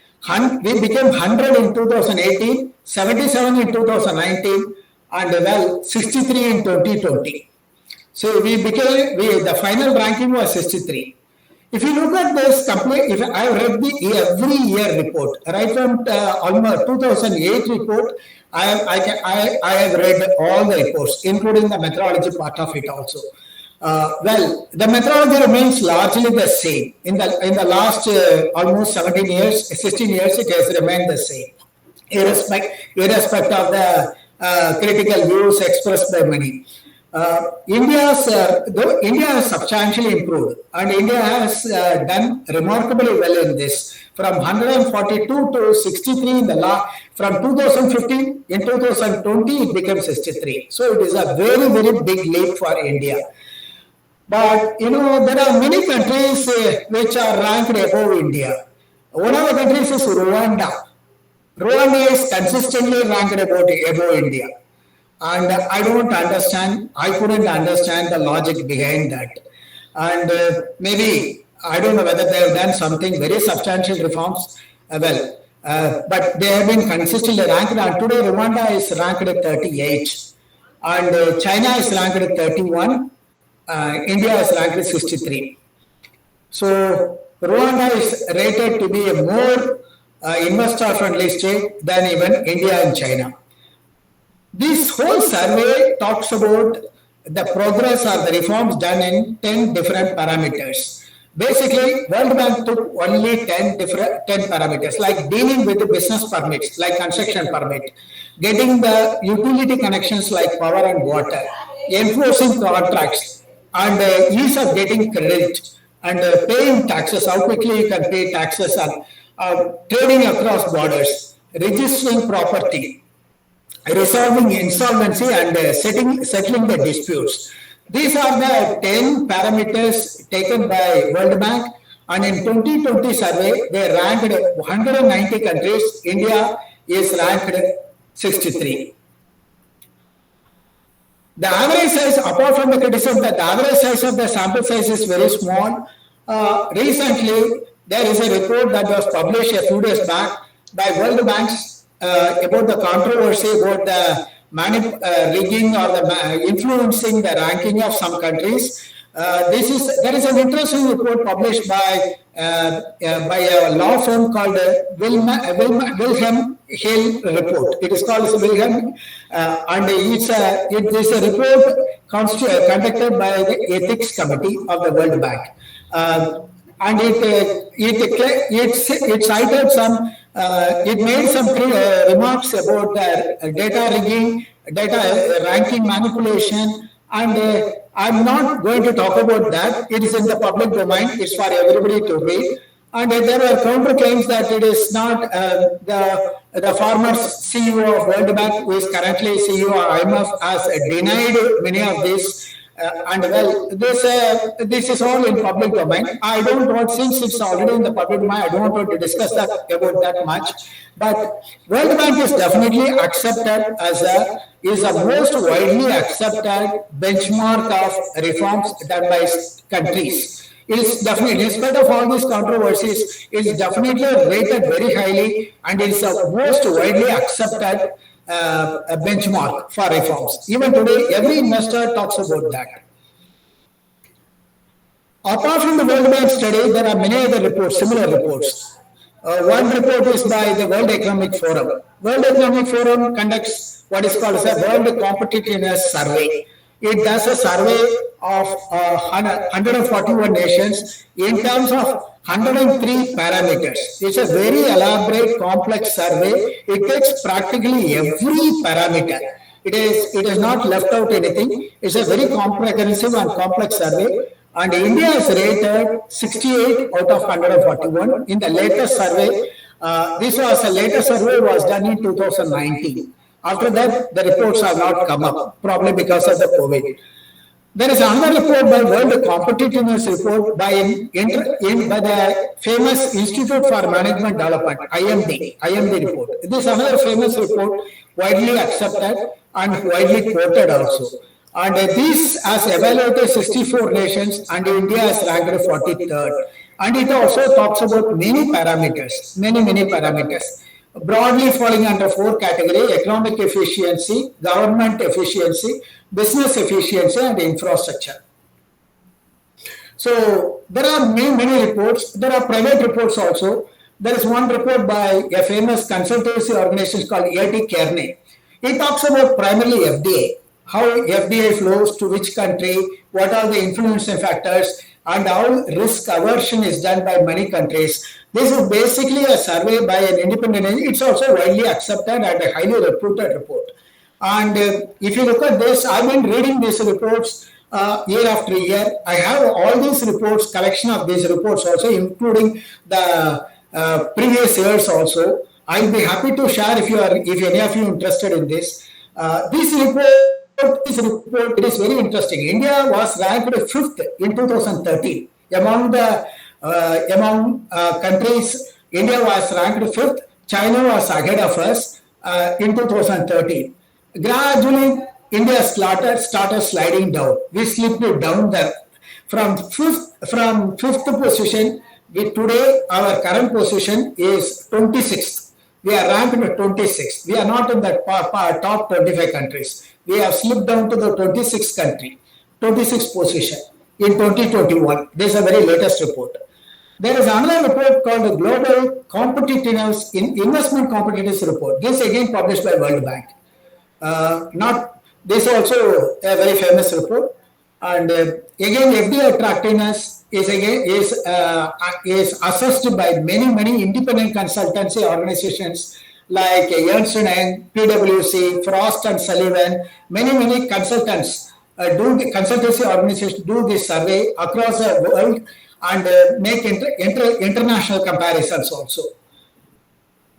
Speaker 6: We became 100 in 2018, 77 in 2019, and 63 in 2020. So the final ranking was 63. If you look at this if I read the every year report, right from almost 2008 report, I have read all the reports, including the methodology part of it also. The methodology remains largely the same. In the last almost 16 years, it has remained the same, irrespective of the critical views expressed by many. India has substantially improved, and India has done remarkably well in this. From 142 to 63 from 2015, in 2020 it became 63. So it is a very, very big leap for India. But there are many countries which are ranked above India. One of the countries is Rwanda. Rwanda is consistently ranked above India. And I couldn't understand the logic behind that. And maybe, I don't know whether they have done something very substantial reforms. but they have been consistently ranked. And today, Rwanda is ranked at 38, and China is ranked at 31. India is ranked at 63. So Rwanda is rated to be a more investor-friendly state than even India and China. This whole survey talks about the progress or the reforms done in 10 different parameters. Basically, World Bank took only 10 parameters, like dealing with the business permits, like construction permit, getting the utility connections like power and water, enforcing contracts, and ease of getting credit, and paying taxes, how quickly you can pay taxes, and trading across borders, registering property, resolving insolvency, and settling the disputes. These are the 10 parameters taken by World Bank, and in 2020 survey, they ranked 190 countries. India is ranked 63. The average size, apart from the criticism that the average size of the sample size is very small, recently there is a report that was published a few days back by World Bank about the controversy about the rigging or the influencing the ranking of some countries. There is an interesting report published by a law firm called Wilhelm Hale report. It is called Wilhelm, and it is a report conducted by the Ethics Committee of the World Bank, and it cited some. It made some remarks about data rigging, data ranking manipulation, and I'm not going to talk about that. It is in the public domain. It's for everybody to read. And there were counterclaims that it is not the former CEO of World Bank, who is currently CEO of IMF, has denied many of these. And well, this is all in public domain. I don't want, since it's already in the public domain, I don't want to discuss about that much. But World Bank is definitely accepted as is the most widely accepted benchmark of reforms done by countries. It is definitely, in spite of all these controversies, it is definitely rated very highly, and it is the most widely accepted a benchmark for reforms. Even today, every investor talks about that. Apart from the World Bank study, there are many other reports, similar reports. One report is by the World Economic Forum. World Economic Forum conducts what is called as a World Competitiveness Survey. It does a survey of 141 nations in terms of 103 parameters. It's a very elaborate, complex survey. It takes practically every parameter. It is not left out anything. It's a very comprehensive and complex survey. And India is rated 68 out of 141 in the latest survey. The latest survey was done in 2019. After that, the reports have not come up, probably because of the COVID. There is another report by World Competitiveness Report by the famous Institute for Management Development, IMD report. This is another famous report, widely accepted and widely quoted also. And this has evaluated 64 nations, and India is ranked 43rd. And it also talks about many parameters, many parameters, broadly falling under 4 categories: economic efficiency, government efficiency, business efficiency, and infrastructure. So there are many reports. There are private reports also. There is one report by a famous consultancy organization called A.T. Kearney. It talks about primarily FDA, how FDA flows to which country, what are the influencing factors, and how risk aversion is done by many countries. This is basically a survey by an independent agency. It's also widely accepted and a highly reputed report. And if you look at this, I've been reading these reports year after year. I have all these reports, collection of these reports also, including the previous years also. I'll be happy to share if any of you interested in this. This report, it is very interesting. India was ranked 5th in 2013 among the countries. India was ranked 5th. China was ahead of us in 2013. Gradually, India started sliding down. We slipped down there from fifth position. Today, our current position is 26th. we are ranked 26th. We are not in the top 25 countries. We have slipped down to the 26th position in 2021. This is a very latest report. There is another report called the Global Competitiveness in Investment Competitiveness Report. This again published by World Bank. This is also a very famous report. And again, FDI attractiveness is assessed by many independent consultancy organizations like Ernst & Young, PwC, Frost and Sullivan. Many consultants consultancy organizations do this survey across the world and make international comparisons also.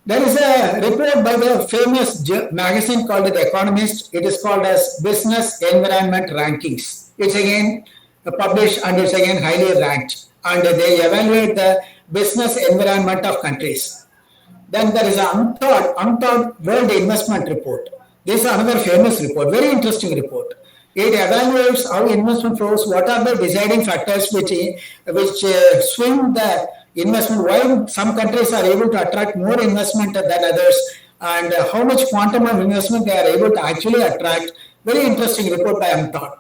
Speaker 6: There is a report by the famous magazine called The Economist. It is called as Business Environment Rankings. It's again published and it's again highly ranked. And they evaluate the business environment of countries. Then there is an Unthought World Investment Report. This is another famous report, very interesting report. It evaluates how investment flows, what are the deciding factors which swing the investment, why some countries are able to attract more investment than others, and how much quantum of investment they are able to actually attract. Very interesting report by Unthought.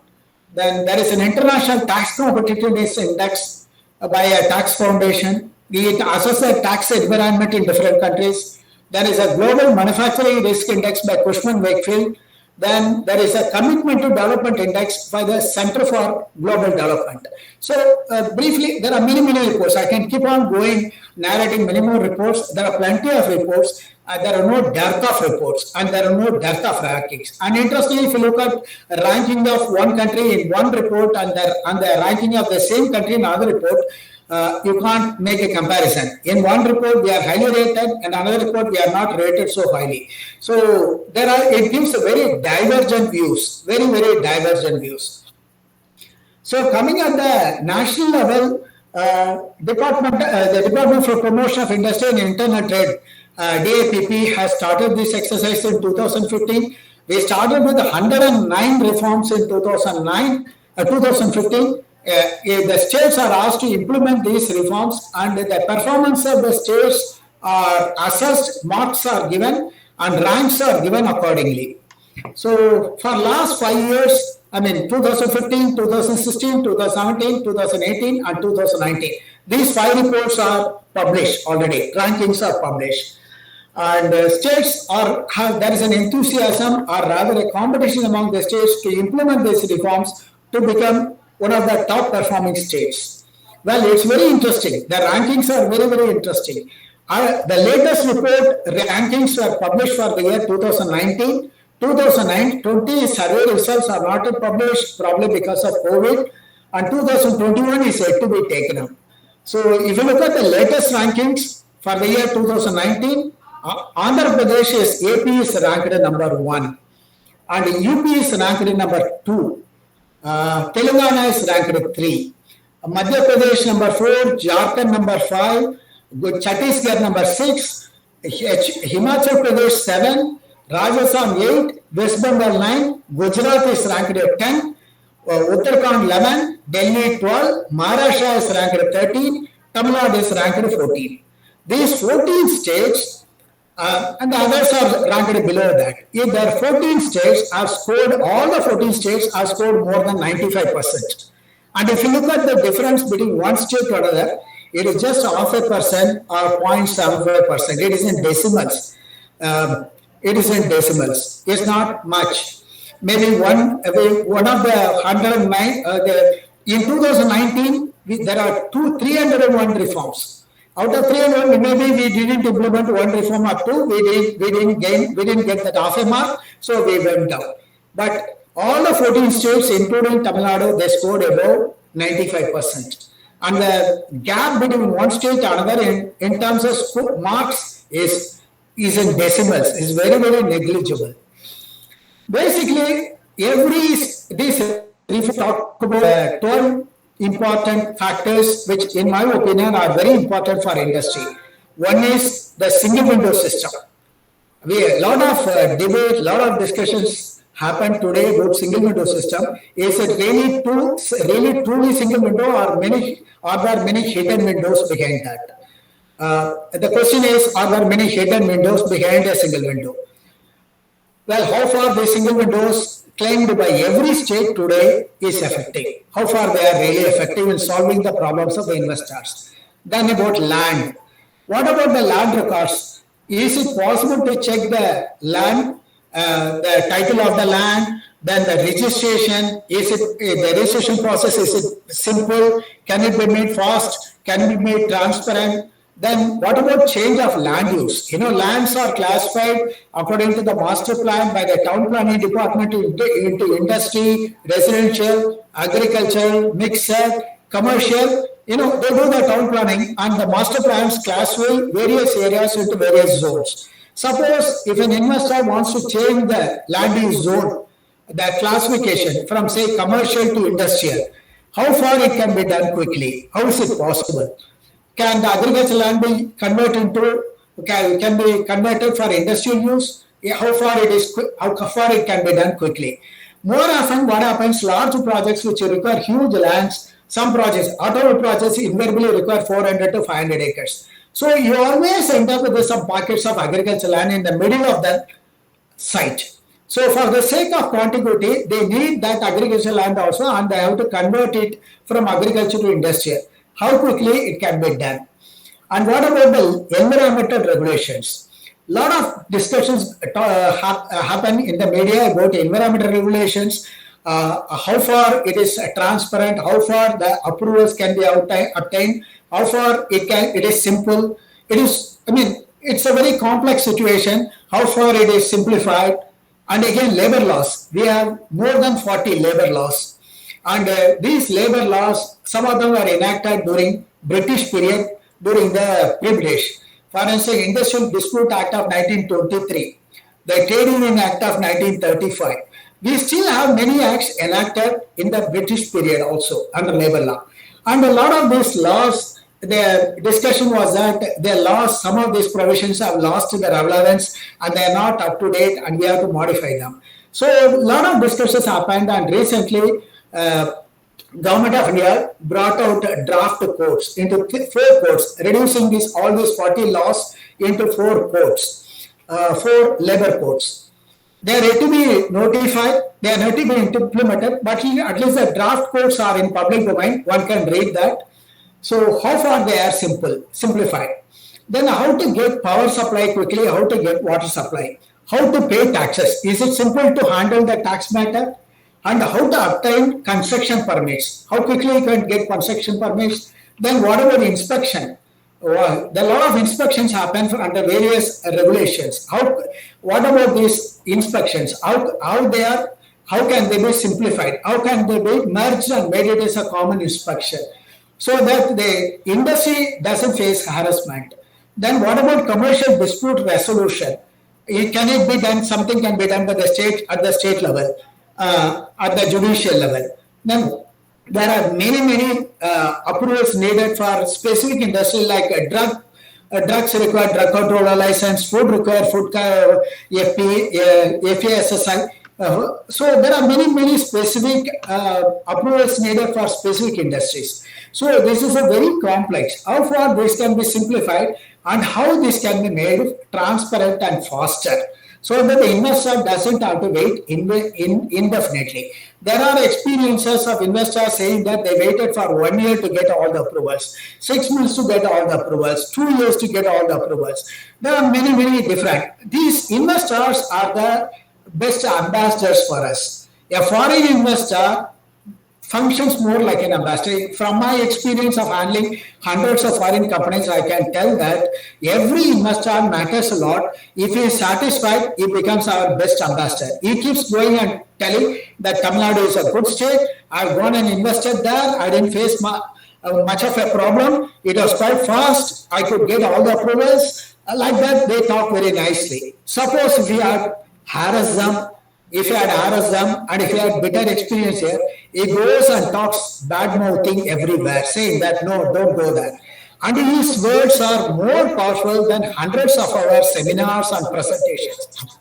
Speaker 6: Then there is an International Tax Competitiveness Index by a tax foundation. It assesses the tax environment in different countries. There is a Global Manufacturing Risk Index by Cushman Wakefield. Then there is a Commitment to Development Index by the Center for Global Development. So briefly, there are many reports. I can keep on going, narrating many more reports. There are plenty of reports. There are no dearth of reports and there are no dearth of rankings. And interestingly, if you look at ranking of one country in one report and the ranking of the same country in another report, you can't make a comparison. In one report, we are highly rated, and another report, we are not rated so highly. So it gives a very divergent views, very divergent views. So coming at the national level, the Department for Promotion of Industry and Internal Trade, DAPP, has started this exercise in 2015. We started with 109 reforms in 2015. The states are asked to implement these reforms, and the performance of the states are assessed, marks are given, and ranks are given accordingly. So for last 5 years, 2015, 2016, 2017, 2018, and 2019, these 5 reports are published already, rankings are published. And states there is an enthusiasm, or rather a competition among the states to implement these reforms to become one of the top performing states. Well, it's very interesting. The rankings are very interesting. The latest report rankings were published for the year 2019. 2020 survey results are not yet published, probably because of COVID, and 2021 is yet to be taken up. So if you look at the latest rankings for the year 2019, Andhra Pradesh AP is ranked number 1, and UP is ranked number 2. Telangana is ranked 3. Madhya Pradesh number 4, Jharkhand number 5, Chhattisgarh number 6, Himachal Pradesh 7, Rajasthan 8, West Bengal 9, Gujarat is ranked 10, Uttarakhand 11, Delhi 12, Maharashtra is ranked 13, Tamil Nadu is ranked 14. These 14 states and the others are ranked below that. If there are 14 states have scored, all the 14 states have scored more than 95%. And if you look at the difference between one state to another, it is just 0.5% or 0.75%. It is in decimals. It's not much. Maybe one of the 109, in 2019, there are 301 reforms. Out of 301, maybe we didn't implement one reform or two. We didn't get that half a mark, so we went down. But all the 14 states, including Tamil Nadu, they scored above 95%. And the gap between one state and another in terms of marks is in decimals, is very negligible. Basically, these reforms talk about 12 important factors, which in my opinion are very important for industry. One is the single window system. A lot of debate, a lot of discussions happened today about single window system. Is it really truly single window, or there are many hidden windows behind that? The question is, are there many hidden windows behind a single window? Well, how far the single windows claimed by every state today is effective? How far they are really effective in solving the problems of the investors? Then about land. What about the land records? Is it possible to check the land, the title of the land, then the registration? Is it the registration process? Is it simple? Can it be made fast? Can it be made transparent? Then what about change of land use? Lands are classified according to the master plan by the town planning department into industry, residential, agricultural, mixed, commercial. They do the town planning and the master plans classify various areas into various zones. Suppose if an investor wants to change the land use zone, the classification from say commercial to industrial, how far it can be done quickly? How is it possible? Can the agricultural land be converted can be converted for industrial use? How far it can be done quickly? More often, what happens? Large projects which require huge lands. Some projects, automobile projects, invariably require 400 to 500 acres. So you always end up with some pockets of agricultural land in the middle of the site. So for the sake of contiguity, they need that agricultural land also, and they have to convert it from agriculture to industrial. How quickly it can be done? And what about the environmental regulations? A lot of discussions happen in the media about environmental regulations, how far it is transparent, how far the approvals can be obtained, how far it is simple. It's a very complex situation, how far it is simplified. And again, labor laws. We have more than 40 labor laws. And these labor laws, some of them were enacted during British period, during the British. For instance, Industrial Dispute Act of 1923, the Trade Union Act of 1935. We still have many acts enacted in the British period also under labor law. And a lot of these laws, the discussion was that some of these provisions have lost their relevance and they are not up to date and we have to modify them. So a lot of discussions happened, and recently Government of India brought out draft codes into 4 codes, reducing all these 40 laws into 4 codes, 4 labor codes. They are yet to be notified, they are not to be implemented, but at least the draft codes are in public domain, one can read that. So how far they are simplified. Then how to get power supply quickly, how to get water supply, how to pay taxes. Is it simple to handle the tax matter? And how to obtain construction permits, how quickly you can get construction permits. Then what about inspection? There are a lot of inspections happen under various regulations. What about these inspections? How can they be simplified? How can they be merged and made it as a common inspection so that the industry doesn't face harassment? Then what about commercial dispute resolution? Can it be done? Something can be done by the state at the state level. At the judicial level. Then there are many approvals needed for specific industry like drugs require drug controller license, food require food FASSI. So there are many specific approvals needed for specific industries. So this is a very complex. How far this can be simplified and how this can be made transparent and faster, so that the investor doesn't have to wait indefinitely. There are experiences of investors saying that they waited for 1 year to get all the approvals, 6 months to get all the approvals, 2 years to get all the approvals. There are many different. These investors are the best ambassadors for us. A foreign investor functions more like an ambassador. From my experience of handling hundreds of foreign companies, I can tell that every investor matters a lot. If he is satisfied, he becomes our best ambassador. He keeps going and telling that Tamil Nadu is a good state. I've gone and invested there. I didn't face much of a problem. It was quite fast. I could get all the approvals. Like that, they talk very nicely. Suppose if we had harassed them, and if he had better experience here, he goes and talks bad-mouthing everywhere, saying that, no, don't go there. And his words are more powerful than hundreds of our seminars and presentations.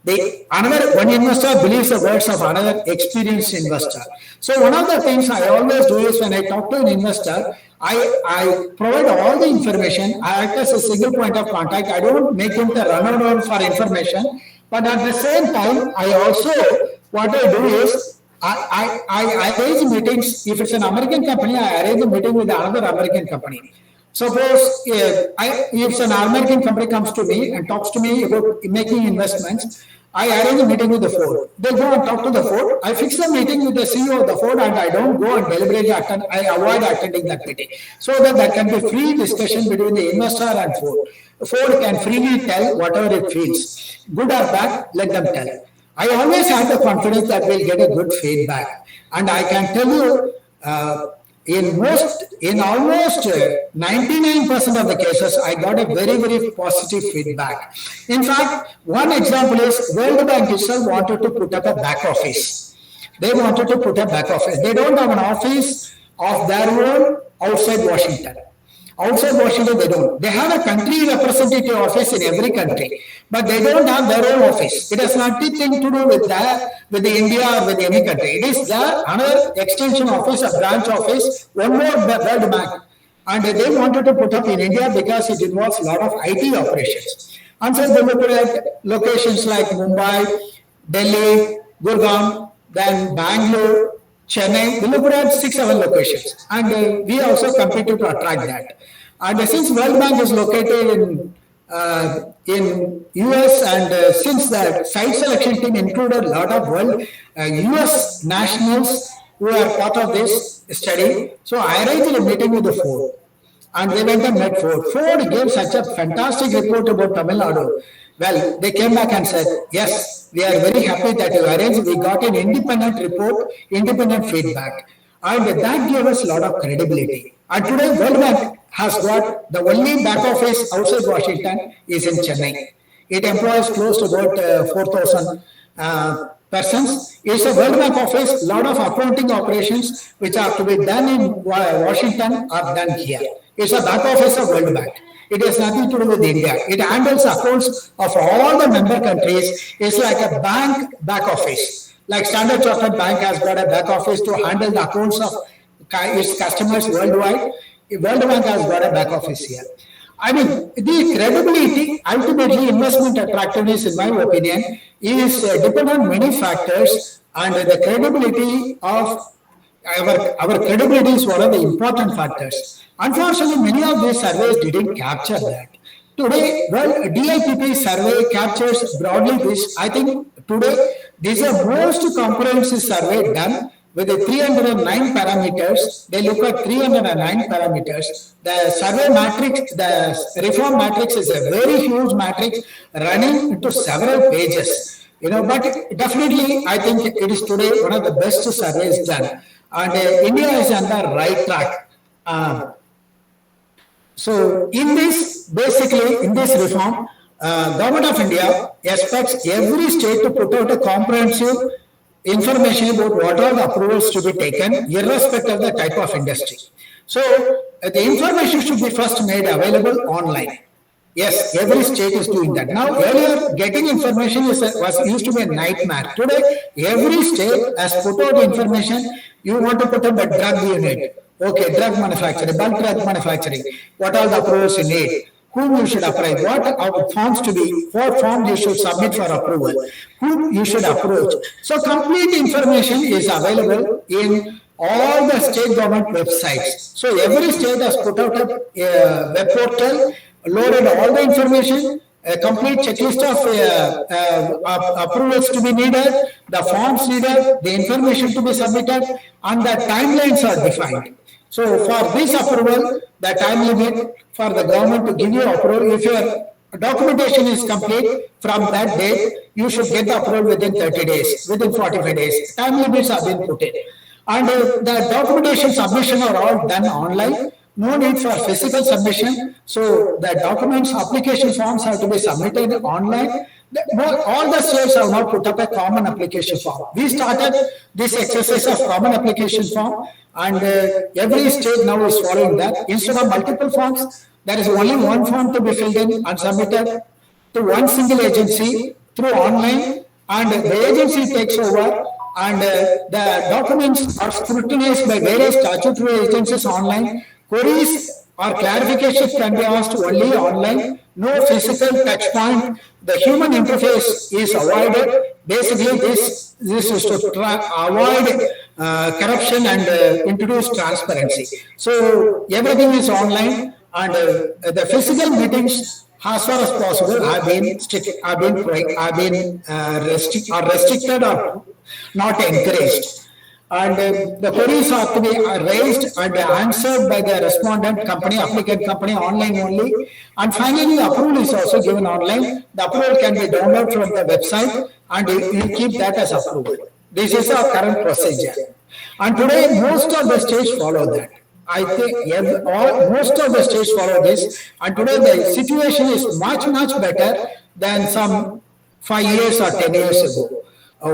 Speaker 6: one investor believes the words of another experienced investor. So one of the things I always do is when I talk to an investor, I provide all the information. I act as a single point of contact. I don't make him to run around for information. But at the same time, I also, what I do is, I arrange meetings. If it's an American company, I arrange a meeting with another American company. Suppose if an American company comes to me and talks to me about making investments, I arrange a meeting with the Ford. They go and talk to the Ford. I fix a meeting with the CEO of the Ford, and I don't go and deliberately attend. I avoid attending that meeting, so that there can be free discussion between the investor and Ford. Ford can freely tell whatever it feels, good or bad. Let them tell. I always have the confidence that we'll get a good feedback, and I can tell you. In almost 99% of the cases, I got a very, very positive feedback. In fact, one example is World Bank itself wanted to put up a back office. They wanted to put a back office. They don't have an office of their own outside Washington. Outside Washington, they don't. They have a country representative office in every country, but they don't have their own office. It has nothing to do with that, with the India or with any country. It is their another extension office, a branch office, one more World Bank. And they wanted to put up in India because it involves a lot of IT operations. And so they looked at locations like Mumbai, Delhi, Gurgaon, then Bangalore, Chennai. We looked at 6-7 locations, and we also competed to attract that. And since World Bank is located in US, and since the site selection team included a lot of US nationals who are part of this study, so I arranged a meeting with the Ford, and they went and met Ford. Ford gave such a fantastic report about Tamil Nadu. Well, they came back and said, yes, we are very happy that you arranged. We got an independent report, independent feedback. And that gave us a lot of credibility. And today, World Bank has got the only back office outside Washington is in Chennai. It employs close to about 4,000 persons. It's a World Bank office. A lot of accounting operations which are to be done in Washington are done here. It's a back office of World Bank. It has nothing to do with India. It handles accounts of all the member countries. It's like a bank back office. Like Standard Chartered Bank has got a back office to handle the accounts of its customers worldwide. World Bank has got a back office here. I mean, the credibility, ultimately investment attractiveness, in my opinion, is dependent on many factors, and the credibility of our credibility is one of the important factors. Unfortunately, many of these surveys didn't capture that. Today, well, DIPP survey captures broadly this. I think today, this is the most comprehensive survey done with the 309 parameters. They look at 309 parameters. The survey matrix, the reform matrix is a very huge matrix running into several pages. But definitely, I think it is today one of the best surveys done. And India is on the right track. So in this reform, Government of India expects every state to put out a comprehensive information about what are the approvals to be taken, irrespective of the type of industry. So the information should be first made available online. Yes, every state is doing that. Now, earlier, getting information was used to be a nightmare. Today, every state has put out information. You want to put up a drug unit. Okay, drug manufacturing, bulk drug manufacturing. What are the approvals you need? Whom you should apply? What forms you should submit for approval? Whom you should approach? So, complete information is available in all the state government websites. So, every state has put out a web portal, loaded all the information, a complete checklist of approvals to be needed, the forms needed, the information to be submitted, and the timelines are defined. So for this approval, the time limit for the government to give you approval, if your documentation is complete from that date, you should get the approval within 30 days, within 45 days. Time limits have been put in. And the documentation submission are all done online. No need for physical submission. So the documents, application forms have to be submitted online. All the states have now put up a common application form. We started this exercise of common application form, and every state now is following that. Instead of multiple forms, there is only one form to be filled in and submitted to one single agency through online, and the agency takes over, and the documents are scrutinized by various statutory agencies online. Queries or clarifications can be asked only online. No physical touch point. The human interface is avoided. Basically, this is to avoid corruption and introduce transparency. So everything is online, and the physical meetings, as far as possible, have been restricted or not encouraged. And the queries are to be raised and answered by the respondent company, applicant company, online only. And finally, the approval is also given online. The approval can be downloaded from the website, and you keep that as approval. This is our current procedure. And today, most of the states follow that. I think most of the states follow this. And today, the situation is much, much better than some 5 years or 10 years ago.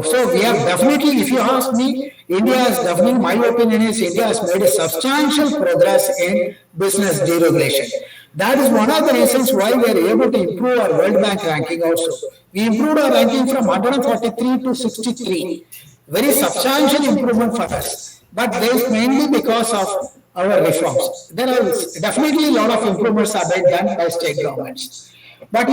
Speaker 6: So we have definitely, if you ask me, India has definitely, my opinion is India has made a substantial progress in business deregulation. That is one of the reasons why we are able to improve our World Bank ranking also. We improved our ranking from 143 to 63. Very substantial improvement for us. But this is mainly because of our reforms. There are definitely a lot of improvements have been done by state governments. But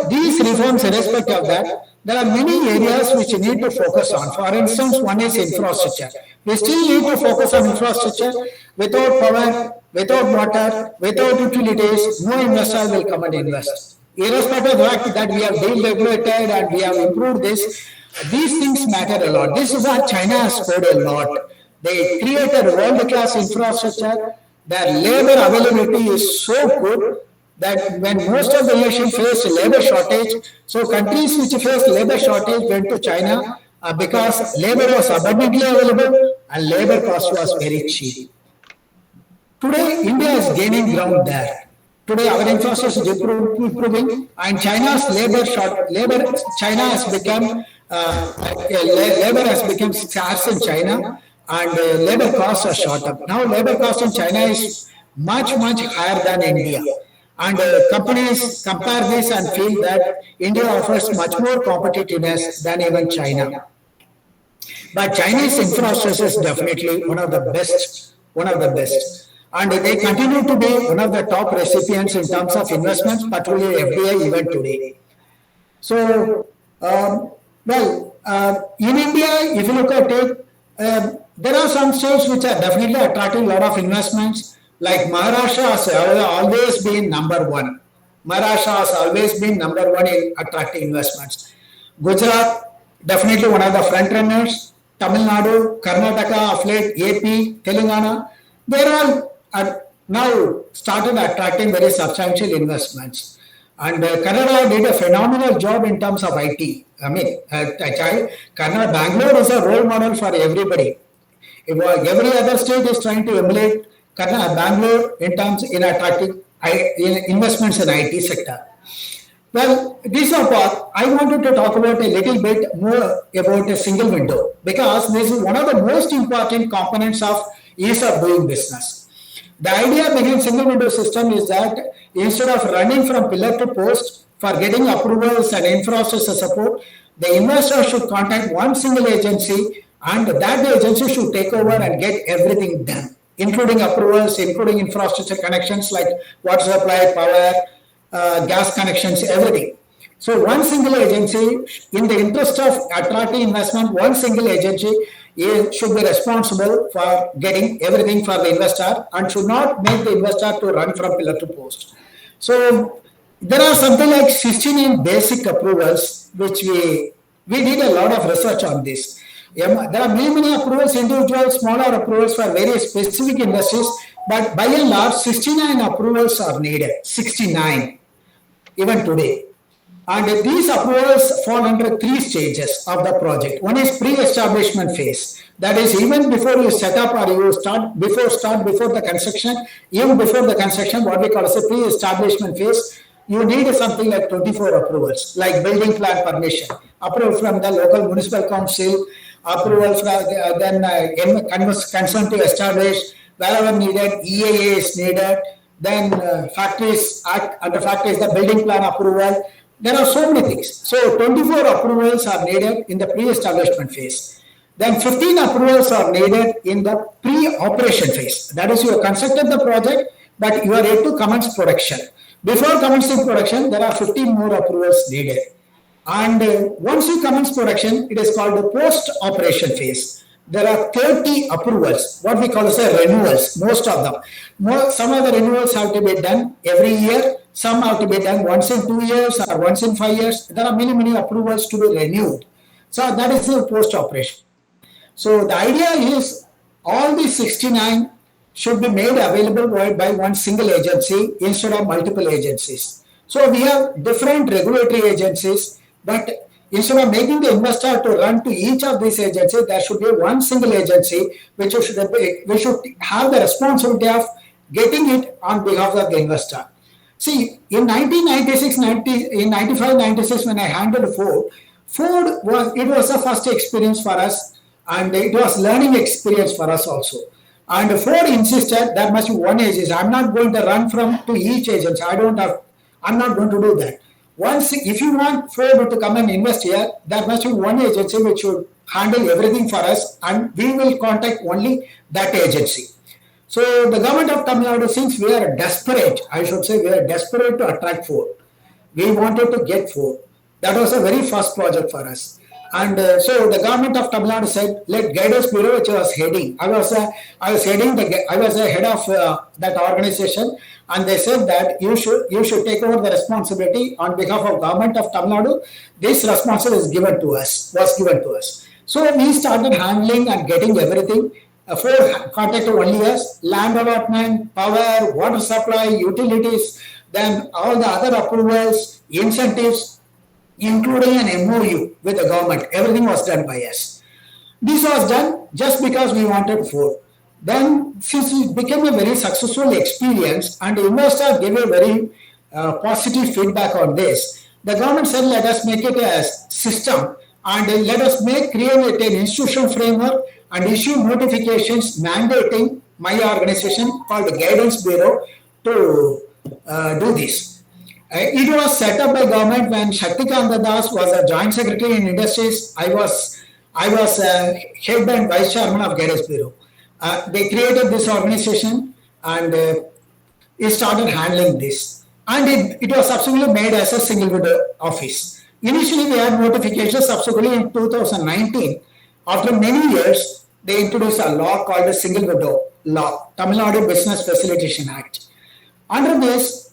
Speaker 6: these reforms, irrespective of that, there are many areas which you need to focus on. For instance, one is infrastructure. We still need to focus on infrastructure. Without power, without water, without utilities, no investor will come and invest. Irrespective of the fact that we have deregulated and we have improved this, these things matter a lot. This is what China has scored a lot. They created world-class infrastructure. Their labor availability is so good that when most of the nations face labor shortage, so countries which face labor shortage went to China because labor was abundantly available and labor cost was very cheap. Today, India is gaining ground there. Today, our infrastructure is improving, and China's China has become labor has become scarce in China, and labor costs are shot up. Now, labor cost in China is much, much higher than India. And companies compare this and feel that India offers much more competitiveness than even China. But Chinese infrastructure is definitely one of the best. And they continue to be one of the top recipients in terms of investments, particularly FDI even today. So, in India, if you look at it, there are some states which are definitely attracting a lot of investments. Like Maharashtra has always been number one. Maharashtra has always been number one in attracting investments. Gujarat, definitely one of the front runners. Tamil Nadu, Karnataka, of late, AP, Telangana, they all are now started attracting very substantial investments. And Kannada did a phenomenal job in terms of IT. I mean, Kannada, Bangalore is a role model for everybody. Every other state is trying to emulate Bangalore in terms in attracting investments in IT sector. Well, this apart, I wanted to talk about a little bit more about a single window, because this is one of the most important components of ease of doing business. The idea behind single window system is that instead of running from pillar to post for getting approvals and infrastructure support, the investor should contact one single agency, and that agency should take over and get everything done, including approvals, including infrastructure connections like water supply, power, gas connections, everything. So one single agency, in the interest of attracting investment, one single agency should be responsible for getting everything for the investor and should not make the investor to run from pillar to post. So there are something like 16 basic approvals, which we did a lot of research on this. There are many approvals, individual, smaller approvals for various specific industries, but by and large, 69 approvals are needed, 69, even today. And these approvals fall under 3 stages of the project. One is pre-establishment phase. That is, even before you set up or you before the construction, even before the construction, what we call as a pre-establishment phase, you need something like 24 approvals, like building plan permission, approval from the local municipal council, approval from consent to establish, wherever needed, EAA is needed, then factories act, under factories the building plan approval, there are so many things. So 24 approvals are needed in the pre-establishment phase. Then 15 approvals are needed in the pre-operation phase. That is, you have constructed the project, but you are yet to commence production. Before commencing production, there are 15 more approvals needed. And once you commence production, it is called the post-operation phase. There are 30 approvals, what we call as renewals, most of them. Some of the renewals have to be done every year. Some have to be done once in 2 years or once in 5 years. There are many approvals to be renewed. So that is the post-operation. So the idea is all these 69 should be made available by one single agency instead of multiple agencies. So we have different regulatory agencies, but instead of making the investor to run to each of these agencies, there should be one single agency which should have the responsibility of getting it on behalf of the investor. See, in 95-96, when I handled Ford was the first experience for us, and it was learning experience for us also. And Ford insisted there must be one agency. I'm not going to run to each agency. I'm not going to do that. If you want Ford to come and invest here, there must be one agency which should handle everything for us, and we will contact only that agency. So the government of Tamil Nadu, since we are desperate to attract Ford. We wanted to get Ford. That was the very first project for us. And so the government of Tamil Nadu said, let Guidance Bureau, which I was heading. I was the head of that organization, and they said that you should take over the responsibility on behalf of government of Tamil Nadu. This responsibility was given to us. So we started handling and getting everything. Ford contacted only us, land allotment, power, water supply, utilities, then all the other approvals, incentives, including an MOU with the government. Everything was done by us. This was done just because we wanted Ford. Then, since it became a very successful experience and the investor gave a very positive feedback on this, the government said, let us make it a system and let us create an institutional framework and issue notifications mandating my organization called the Guidance Bureau to do this. It was set up by government when Shaktikanta Das was a joint secretary in industries. I was head and vice chairman of Guidance Bureau. They created this organization and it started handling this. And it was subsequently made as a single window office. Initially, we had notifications. Subsequently, in 2019, after many years, they introduced a law called the Single Window Law, Tamil Nadu Business Facilitation Act. Under this,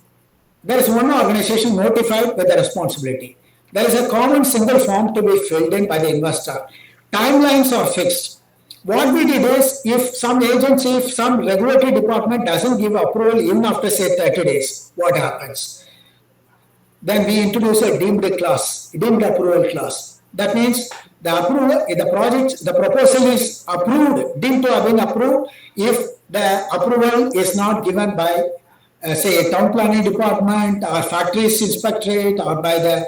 Speaker 6: there is one organization notified with the responsibility. There is a common single form to be filled in by the investor. Timelines are fixed. What we did is, if some agency, if some regulatory department doesn't give approval even after say 30 days, what happens? Then we introduce a deemed approval clause. That means the proposal is approved, deemed to have been approved if the approval is not given by say a town planning department or factories inspectorate or by the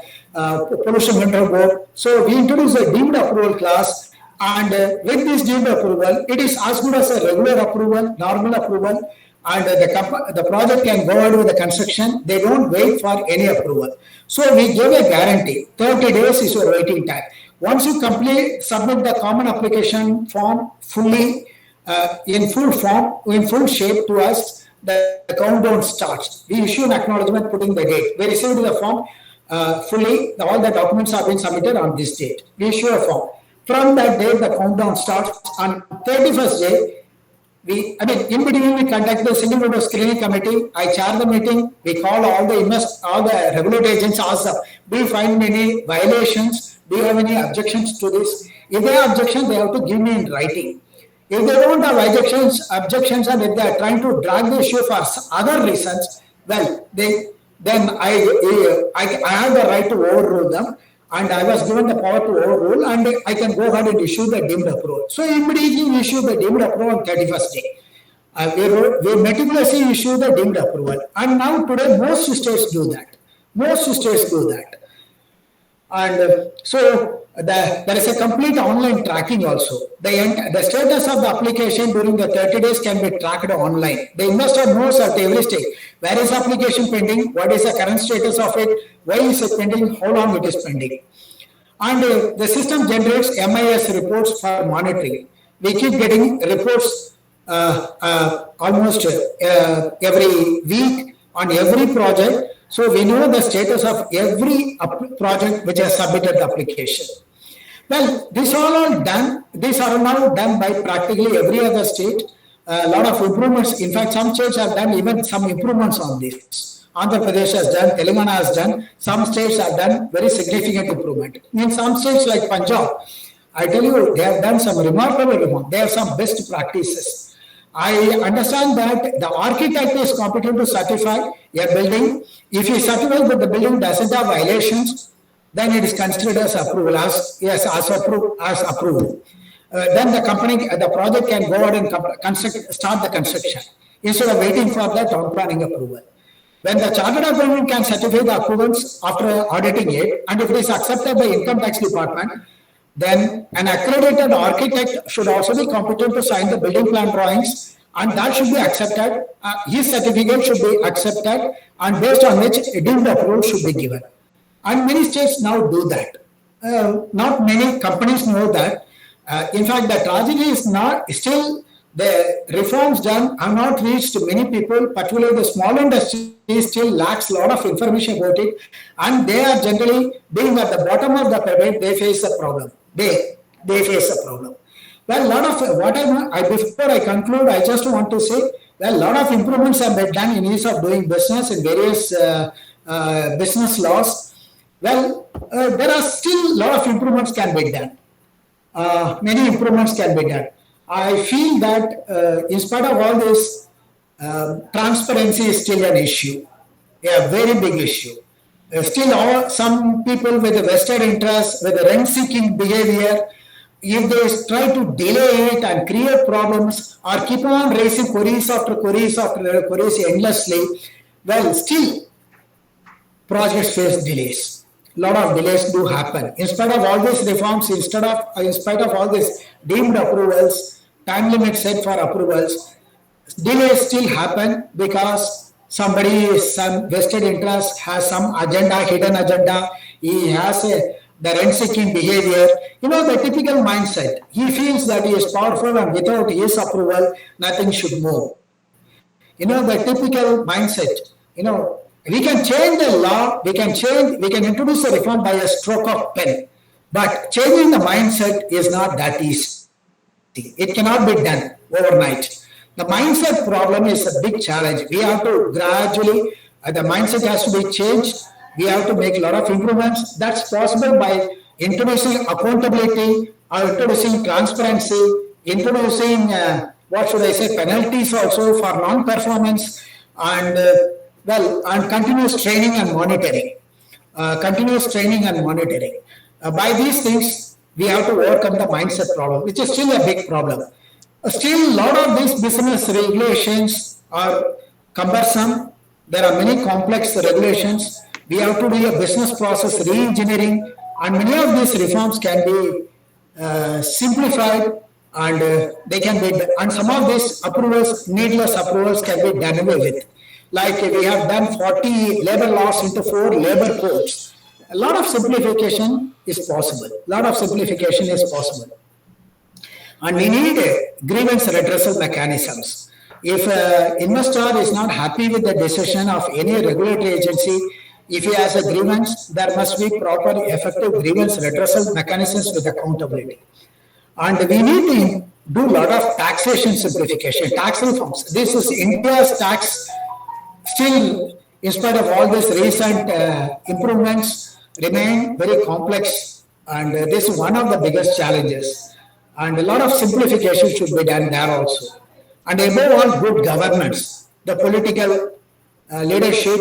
Speaker 6: pollution control board. So we introduce a deemed approval clause, and with this deemed approval, it is as good as a regular approval, normal approval, and the project can go ahead with the construction. They don't wait for any approval. So we give a guarantee. 30 days is your waiting time. Once you submit the common application form fully, in full form, in full shape to us, the countdown starts. We issue an acknowledgement putting the date. We received the form fully. All the documents have been submitted on this date. We issue a form. From that date, the countdown starts. On 31st day, in between we conduct the single window screening committee. I chair the meeting. We call all the regulatory agents, ask them, do you find any violations? Do you have any objections to this? If they have objections, they have to give me in writing. If they don't have objections, and if they are trying to drag the issue for other reasons, well, then I have the right to overrule them, and I was given the power to overrule, and I can go ahead and issue the deemed approval. So immediately we issue the deemed approval on 31st day. We meticulously issue the deemed approval, and now today most states do that. And so there is a complete online tracking also. The status of the application during the 30 days can be tracked online. The investor knows at every stage where is application pending, what is the current status of it, why is it pending, how long it is pending. And the system generates MIS reports for monitoring. We keep getting reports almost every week on every project. So we know the status of every project which has submitted the application. Well, these are now done by practically every other state. A lot of improvements. In fact, some states have done even some improvements on this. Andhra Pradesh has done, Telangana has done. Some states have done very significant improvement. In some states like Punjab, I tell you, they have done some remarkable reform. They have some best practices. I understand that the architect is competent to certify a building. If he certifies that the building doesn't have violations, then it is considered as approval, as approved. Then the project can go ahead and start the construction instead of waiting for the town planning approval. When the chartered accountant can certify the approvals after auditing it, and if it is accepted by Income Tax Department, then an accredited architect should also be competent to sign the building plan drawings, and that should be accepted. His certificate should be accepted, and based on which a deemed approval should be given. And many states now do that. Not many companies know that. In fact, the tragedy is not still the reforms done have not reached many people, particularly the small industry still lacks a lot of information about it, and they are generally being at the bottom of the pyramid. They face a problem. They face a problem. Well, a lot of before I conclude, I just want to say, well, a lot of improvements have been done in ease of doing business in various business laws. Well, there are still a lot of improvements can be done. Many improvements can be done. I feel that in spite of all this, transparency is still an issue, a very big issue. Still, some people with a vested interest, with a rent-seeking behavior, if they try to delay it and create problems or keep on raising queries after queries after queries endlessly, well, still projects face delays. A lot of delays do happen. In spite of all these reforms, in spite of all these deemed approvals, time limits set for approvals, delays still happen because somebody, some vested interest has some agenda, hidden agenda. He has the rent-seeking behavior. You know, the typical mindset. He feels that he is powerful and without his approval, nothing should move. You know, the typical mindset. You know, we can change the law, we can introduce a reform by a stroke of pen. But changing the mindset is not that easy. It cannot be done overnight. The mindset problem is a big challenge. We have to gradually, the mindset has to be changed. We have to make a lot of improvements. That's possible by introducing accountability, or introducing transparency, introducing, penalties also for non-performance, and continuous training and monitoring. By these things, we have to overcome the mindset problem, which is still a big problem. Still, a lot of these business regulations are cumbersome. There are many complex regulations. We have to do a business process re-engineering, and many of these reforms can be simplified, and they can be. And some of these approvals, needless approvals, can be done away with. Like we have done 40 labor laws into 4 labor codes. A lot of simplification is possible. And we need grievance redressal mechanisms. If an investor is not happy with the decision of any regulatory agency, if he has a grievance, there must be proper effective grievance redressal mechanisms with accountability. And we need to do a lot of taxation simplification, tax reforms. This is India's tax. Still, in spite of all these recent improvements, remain very complex, and this is one of the biggest challenges. And a lot of simplification should be done there also. And above all, good governance, the political leadership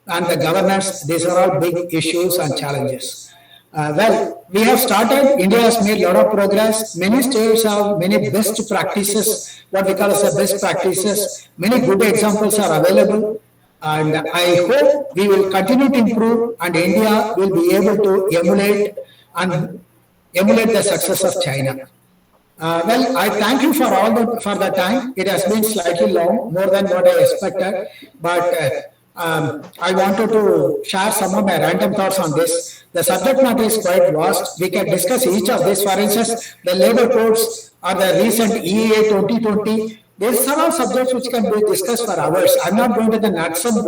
Speaker 6: and the governance, these are all big issues and challenges. We have started, India has made a lot of progress. Many states have many best practices, what we call as the best practices. Many good examples are available. And I hope we will continue to improve, and India will be able to emulate and emulate the success of China. Well, I thank you for for the time. It has been slightly long, more than what I expected, but I wanted to share some of my random thoughts on this. The subject matter is quite vast. We can discuss each of this. For instance, the labor codes or the recent EEA 2020. These are all subjects which can be discussed for hours. I'm not going to the nuts and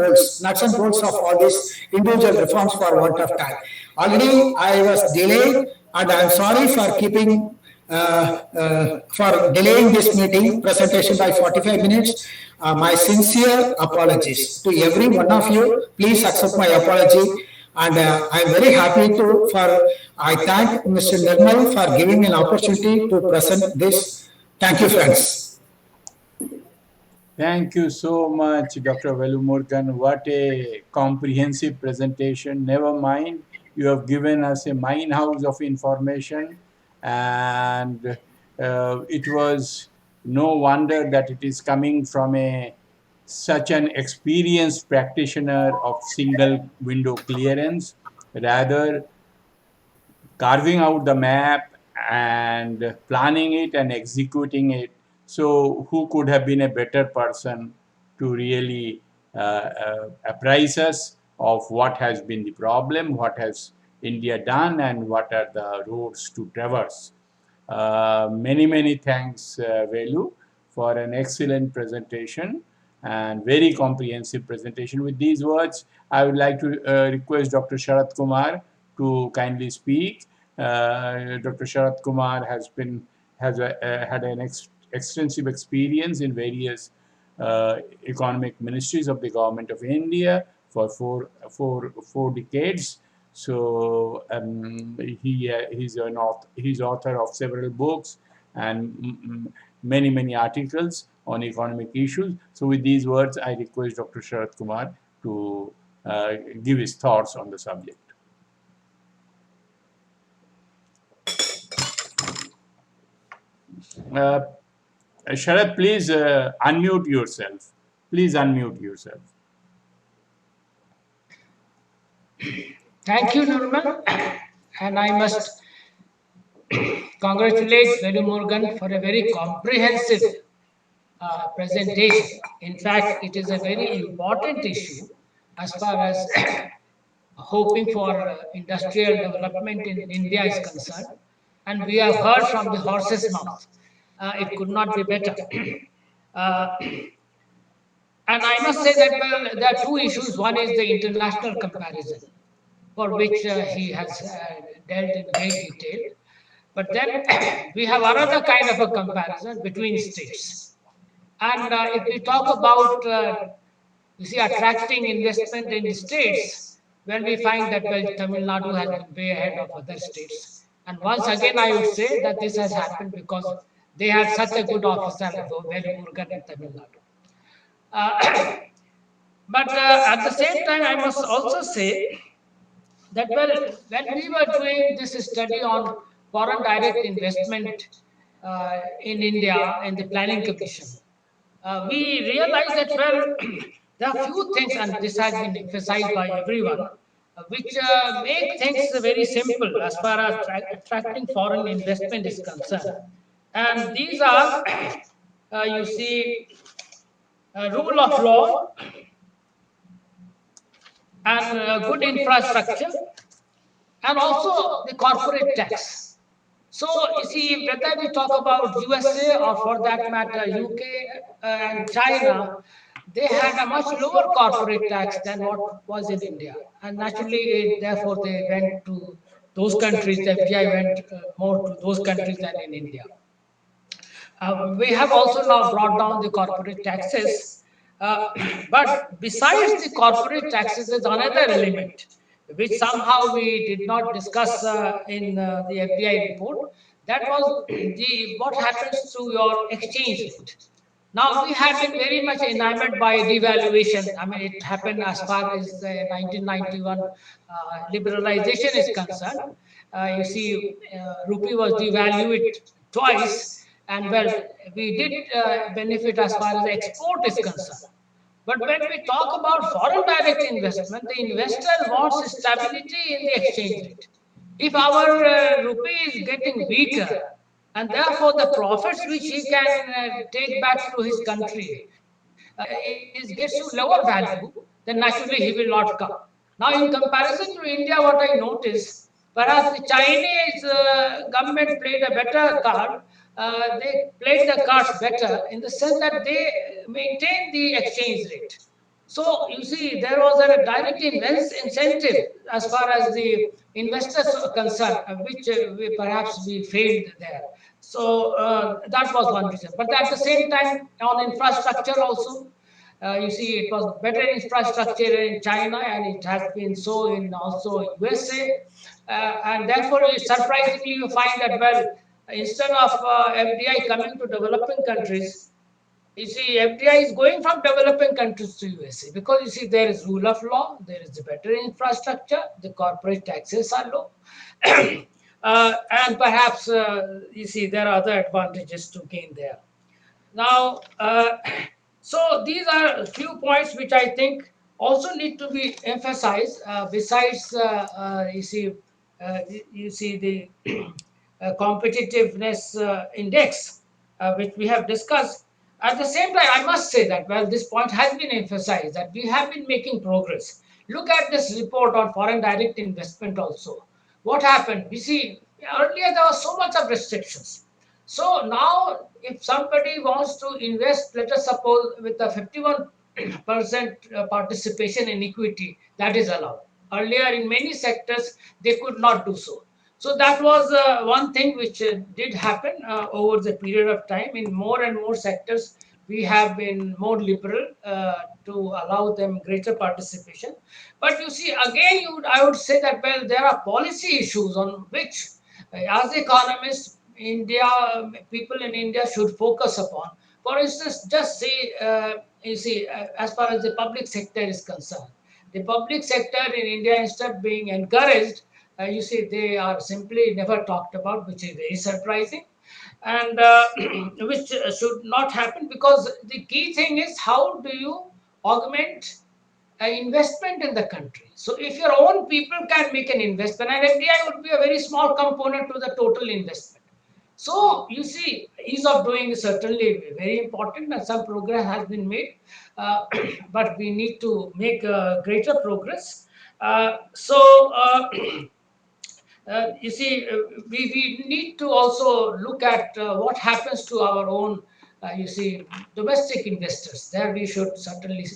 Speaker 6: bolts of all these individual reforms for want of time. Already I was delayed, and I'm sorry for keeping for delaying this meeting presentation by 45 minutes. My sincere apologies to every one of you. Please accept my apology. And I'm very happy I thank Mr. Nirmal for giving me an opportunity to present this. Thank you, friends.
Speaker 1: Thank you so much, Dr. Velumurugan. What a comprehensive presentation. Never mind, you have given us a mine house of information, and it was no wonder that it is coming from such an experienced practitioner of single window clearance. Rather, carving out the map and planning it and executing it. So who could have been a better person to really apprise us of what has been the problem, what has India done, and what are the roads to traverse. Many thanks, Velu, for an excellent presentation and very comprehensive presentation. With these words, I would like to request Dr. Sharat Kumar to kindly speak. Dr. Sharat Kumar has had an extensive experience in various economic ministries of the government of India for four decades. So he's author of several books and many articles on economic issues. So with these words, I request Dr. Sharat Kumar to give his thoughts on the subject. Sharat, please unmute yourself. Please unmute yourself.
Speaker 7: Thank you, Nirmal. And I must congratulate Velumurugan for a very comprehensive presentation. In fact, it is a very important issue as far as hoping for industrial development in India is concerned. And we have heard from the horse's mouth. It could not be better. And I must say that there are two issues. One is the international comparison, for which he has dealt in great detail. But then we have another kind of a comparison between states. And if we talk about, attracting investment in states, when we find that, well, Tamil Nadu has been way ahead of other states. And once again, I would say that this has happened because they had such a good officer, Velumurugan in Tamil Nadu. But at the same time, I must also say that, well, when we were doing this study on foreign direct investment in India in the Planning Commission, we realized that, well, there are few things, and this has been emphasized by everyone, which make things very simple as far as attracting foreign investment is concerned. And these are, rule of law and good infrastructure, and also the corporate tax. So, whether we talk about USA or for that matter UK and China, they had a much lower corporate tax than what was in India. And naturally, therefore, they went to those countries, the FDI went more to those countries than in India. We have also now brought down the corporate taxes. But besides the corporate taxes, there's another element which somehow we did not discuss in the FDI report. That was what happens to your exchange rate. Now, we have been very much enamored by devaluation. I mean, it happened as far as the 1991 liberalization is concerned. Rupee was devalued twice. And well, we did benefit as far as export is concerned. But when we talk about foreign direct investment, the investor wants stability in the exchange rate. If our rupee is getting weaker, and therefore the profits which he can take back to his country is gets to lower value, then naturally he will not come. Now, in comparison to India, what I notice, perhaps the Chinese government played a better card. They played the cards better in the sense that they maintained the exchange rate. So you see, there was a direct incentive as far as the investors are concerned, which perhaps we failed there. So that was one reason. But at the same time, on infrastructure also, you see, it was better infrastructure in China, and it has been so in also USA. And therefore, surprisingly, you find that, well, instead of FDI coming to developing countries, you see, FDI is going from developing countries to USA because you see, there is rule of law, there is better infrastructure, the corporate taxes are low. And perhaps, you see, there are other advantages to gain there. Now, so these are a few points which I think also need to be emphasized. Besides, you see the competitiveness index, which we have discussed. At the same time, I must say that, well, this point has been emphasized that we have been making progress. Look at this report on foreign direct investment also. What happened? We see earlier there was so much of restrictions. So now, if somebody wants to invest, let us suppose with a 51% participation in equity, that is allowed. Earlier, in many sectors, they could not do so. So that was one thing which did happen over the period of time. In more and more sectors, we have been more liberal to allow them greater participation. But you see, again, I would say that, well, there are policy issues on which, as economists, people in India should focus upon. For instance, just say, you see, as far as the public sector is concerned, the public sector in India, instead of being encouraged, you see, they are simply never talked about, which is very surprising, and which should not happen, because the key thing is, how do you augment investment in the country? So if your own people can make an investment, and FDI would be a very small component to the total investment. So you see, ease of doing is certainly very important, and some progress has been made, but we need to make greater progress. You see, we need to also look at what happens to our own, you see, domestic investors. There we should certainly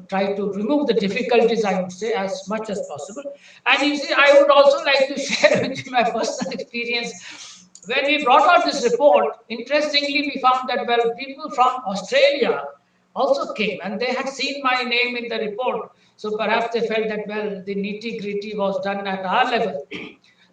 Speaker 7: try to remove the difficulties, I would say, as much as possible. And you see, I would also like to share with you my personal experience. When we brought out this report, interestingly, we found that, well, people from Australia also came, and they had seen my name in the report. So perhaps they felt that, well, the nitty gritty was done at our level.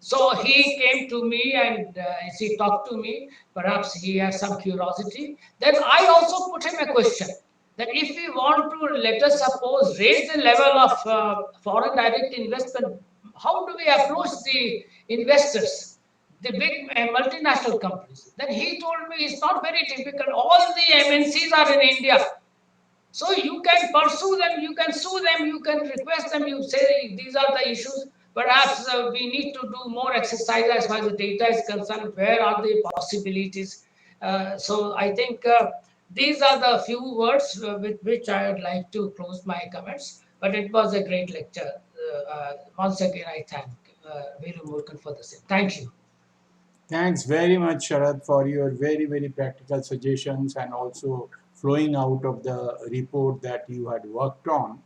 Speaker 7: So he came to me and he talked to me. Perhaps he has some curiosity. Then I also put him a question that if we want to, let us suppose, raise the level of foreign direct investment, how do we approach the investors, the big multinational companies? Then he told me it's not very difficult. All the MNCs are in India. So you can pursue them, you can sue them, you can request them, you say these are the issues. Perhaps we need to do more exercise as far as the data is concerned. Where are the possibilities? So I think these are the few words with which I would like to close my comments. But it was a great lecture. Once again, I thank Velu Murkan for the same. Thank you.
Speaker 1: Thanks very much, Sharad, for your very, very practical suggestions and also flowing out of the report that you had worked on.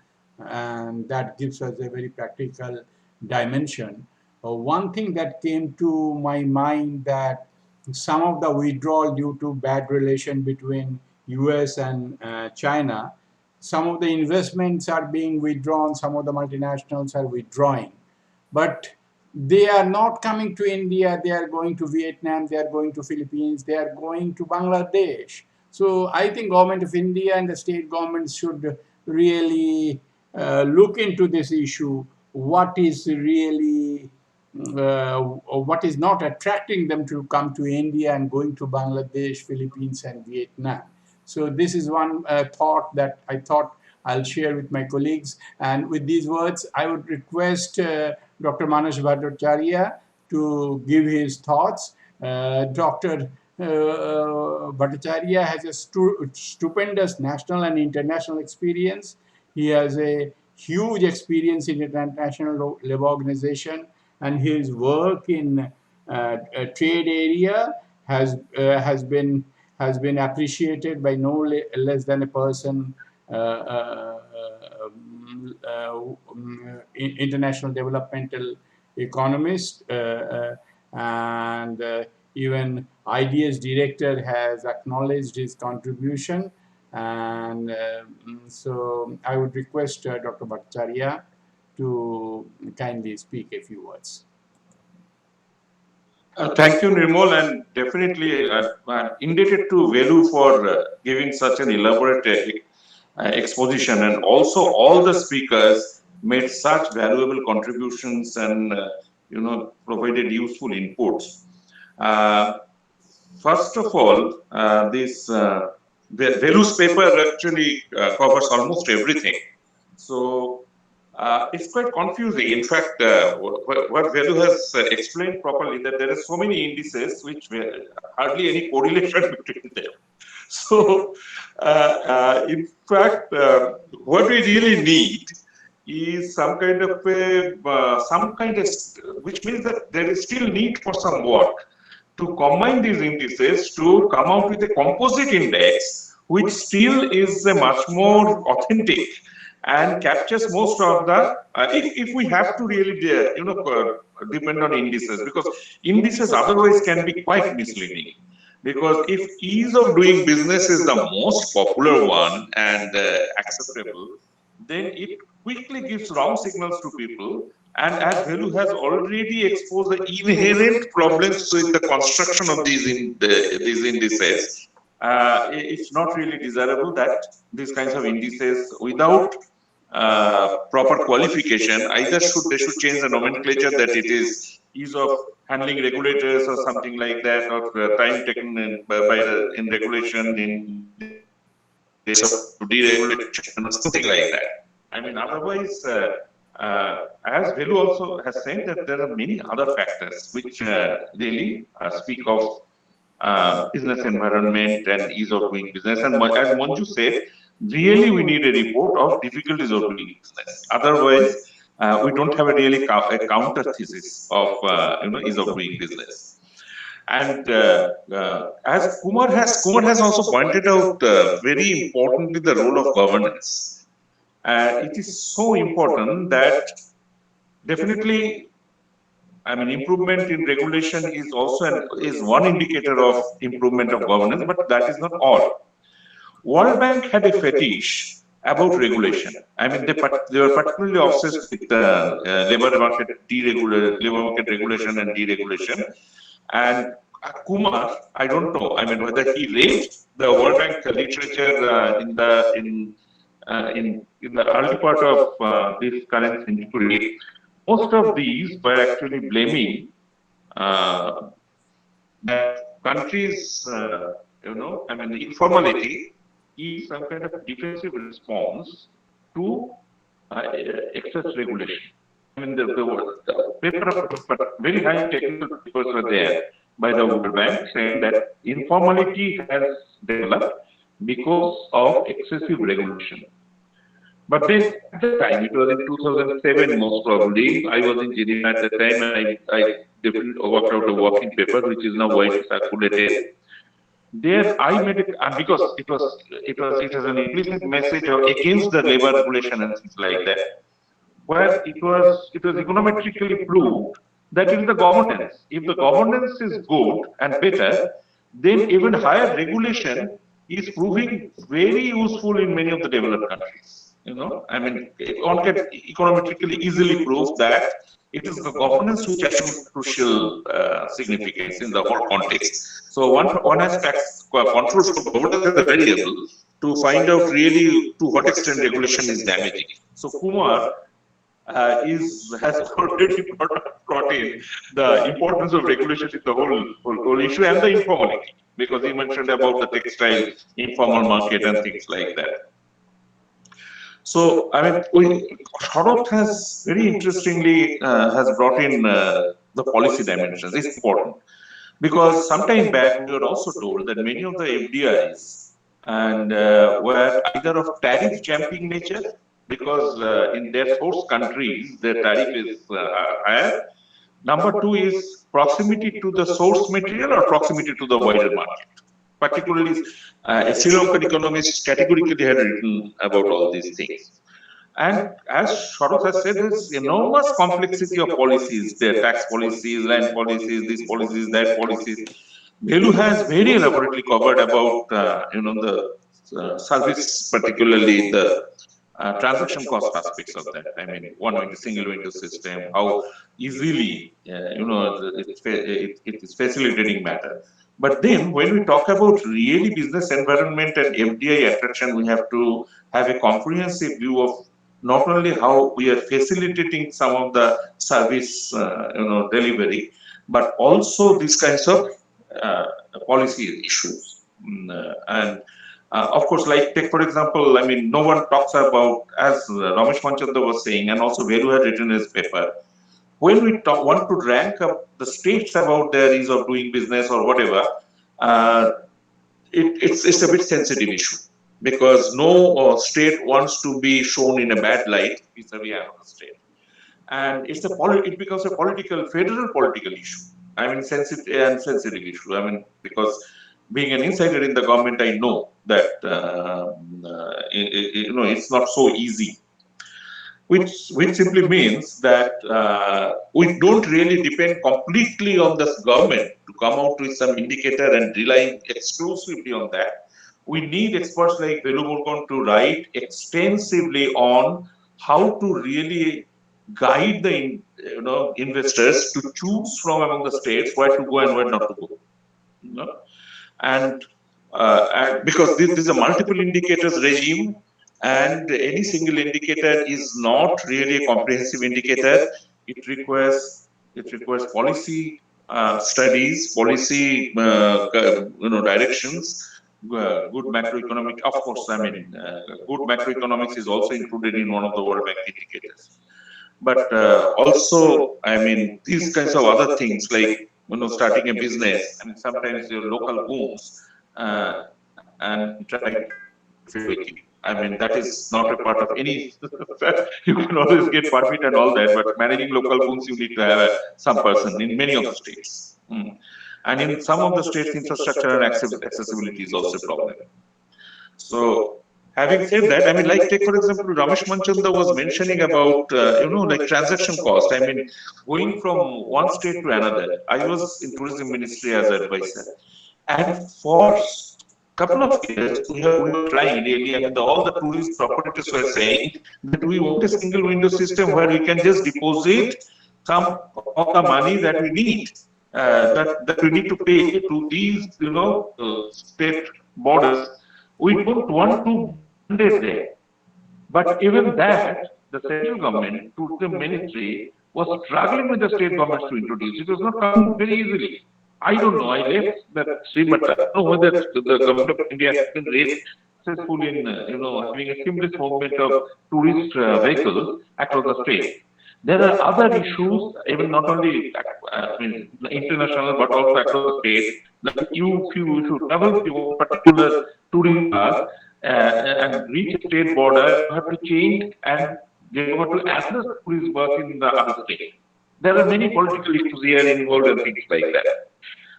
Speaker 1: And that gives us a very practical dimension. One thing that came to my mind, that some of the withdrawal due to bad relation between US and China, some of the investments are being withdrawn, some of the multinationals are withdrawing. But they are not coming to India, they are going to Vietnam, they are going to Philippines, they are going to Bangladesh. So I think government of India and the state governments should really look into this issue. What is really, what is not attracting them to come to India and going to Bangladesh, Philippines, and Vietnam. So this is one thought that I thought I'll share with my colleagues. And with these words, I would request Dr. Manas Bhattacharya to give his thoughts. Dr. Bhattacharya has a stupendous national and international experience. He has a huge experience in international labor organization, and his work in trade area has been appreciated by no less than a person, international developmental economist, and even IDS director has acknowledged his contribution. And so I would request Dr. Bhattacharya to kindly speak a few words.
Speaker 8: Thank you, Nirmal, and definitely I'm indebted to Velu for giving such an elaborate exposition, and also all the speakers made such valuable contributions and provided useful inputs. First of all, this Velu's paper actually covers almost everything. So it's quite confusing. In fact, what Velu has explained properly, that there are so many indices which hardly any correlation between them. So, in fact, what we really need is some kind of which means that there is still need for some work to combine these indices to come out with a composite index, which still is a much more authentic and captures most of the, if we have to really, depend on indices, because indices otherwise can be quite misleading. Because if ease of doing business is the most popular one and acceptable, then it quickly gives wrong signals to people. And as Velu has already exposed the inherent problems with the construction of these indices, it's not really desirable that these kinds of indices, without proper qualification, either they should change the nomenclature that it is ease of handling regulators or something like that, or time taken in regulation in case of deregulation or something like that. I mean, otherwise, as Velu also has said, that there are many other factors which really speak of business environment and ease of doing business. And as Manju said, really we need a report of difficulties of doing business. Otherwise, we don't have a counter thesis of ease of doing business. And as Kumar has also pointed out very importantly the role of governance. It is so important that definitely, I mean, improvement in regulation is also is one indicator of improvement of governance, but that is not all. World Bank had a fetish about regulation. I mean, they were particularly obsessed with labor market regulation and deregulation. And Kumar, I don't know. I mean, whether he read the World Bank literature in the early part of this current century. Most of these were actually blaming that countries, I mean, the informality is some kind of defensive response to excess regulation. I mean, the paper of very high technical papers were there by the World Bank saying that informality has developed because of excessive regulation. But then at the time, it was in 2007 most probably, I was in Geneva at the time, and I definitely worked out a working paper which is now widely circulated. There I made it, because it was an implicit message against the labor regulation and things like that, where it was econometrically proved that it is the governance. If the governance is good and better, then even higher regulation is proving very useful in many of the developed countries. I mean, one can econometrically easily prove that it is the governance which has crucial significance in the whole context. So one has controls from governance as a variable to find out really to what extent regulation is damaging. So Kumar has already brought in the importance of regulation in the whole issue and the informality, because he mentioned about the textile informal market and things like that. So, I mean, Saurabh has very interestingly has brought in the policy dimensions is important. Because sometime back we were also told that many of the FDIs and were either of tariff jumping nature, because in their source countries their tariff is higher. Number two is proximity to the source material or proximity to the wider market. Particularly, a Sri Lankan economist categorically had written about all these things. And as Sharat has said, there's enormous complexity of policies. There are tax policies, land policies, these policies, that policies. Velu has very elaborately covered about the service, particularly the transaction cost aspects of that. I mean, one window, single window system, how easily it is facilitating matter. But then, when we talk about really business environment and FDI attraction, we have to have a comprehensive view of not only how we are facilitating some of the service, delivery, but also these kinds of policy issues. And of course, like take for example, I mean, no one talks about, as Ramesh Manchanda was saying, and also Velu had written in his paper, when we want to rank up the states about their ease of doing business or whatever, it's a bit sensitive issue, because no state wants to be shown in a bad light vis-a-vis another state, and it becomes a federal political issue. I mean, sensitive issue. I mean, because being an insider in the government, I know that it's not so easy. Which simply means that we don't really depend completely on the government to come out with some indicator and relying exclusively on that. We need experts like Velu Murugan to write extensively on how to really guide the investors to choose from among the states where to go and where not to go. And because this is a multiple indicators regime, and any single indicator is not really a comprehensive indicator. It requires policy studies, policy directions, good macroeconomic. Of course, I mean, good macroeconomics is also included in one of the World Bank indicators. But also, I mean, these kinds of other things like starting a business. I mean, sometimes your local booms and try to. I mean, that is not a part of any. You can always get permit and all that, but managing local booms, you need to have some person in many of the states. And in some of the states, infrastructure and accessibility is also a problem. So, having said that, I mean, like take for example, Ramesh Manchanda was mentioning about like transaction cost. I mean, going from one state to another. I was in tourism ministry as an advisor, and for couple of years we were trying really, and all the tourist operators were saying that we want a single window system where we can just deposit some of the money that we need, that we need to pay to these state borders. We don't want to mandate there. But even that, the central government, tourism ministry, was struggling with the state governments to introduce. It was not coming very easily. I don't know. I left that stream, but I don't know whether the government of India has been raised successful in having a seamless movement of tourist vehicles across the state. There are other issues, even not only international, but also across the state. Like you should travel to a particular tourist bus and reach a state border, you have to change and get over to access tourist bus in the other state. There are many political issues here involved and things like that.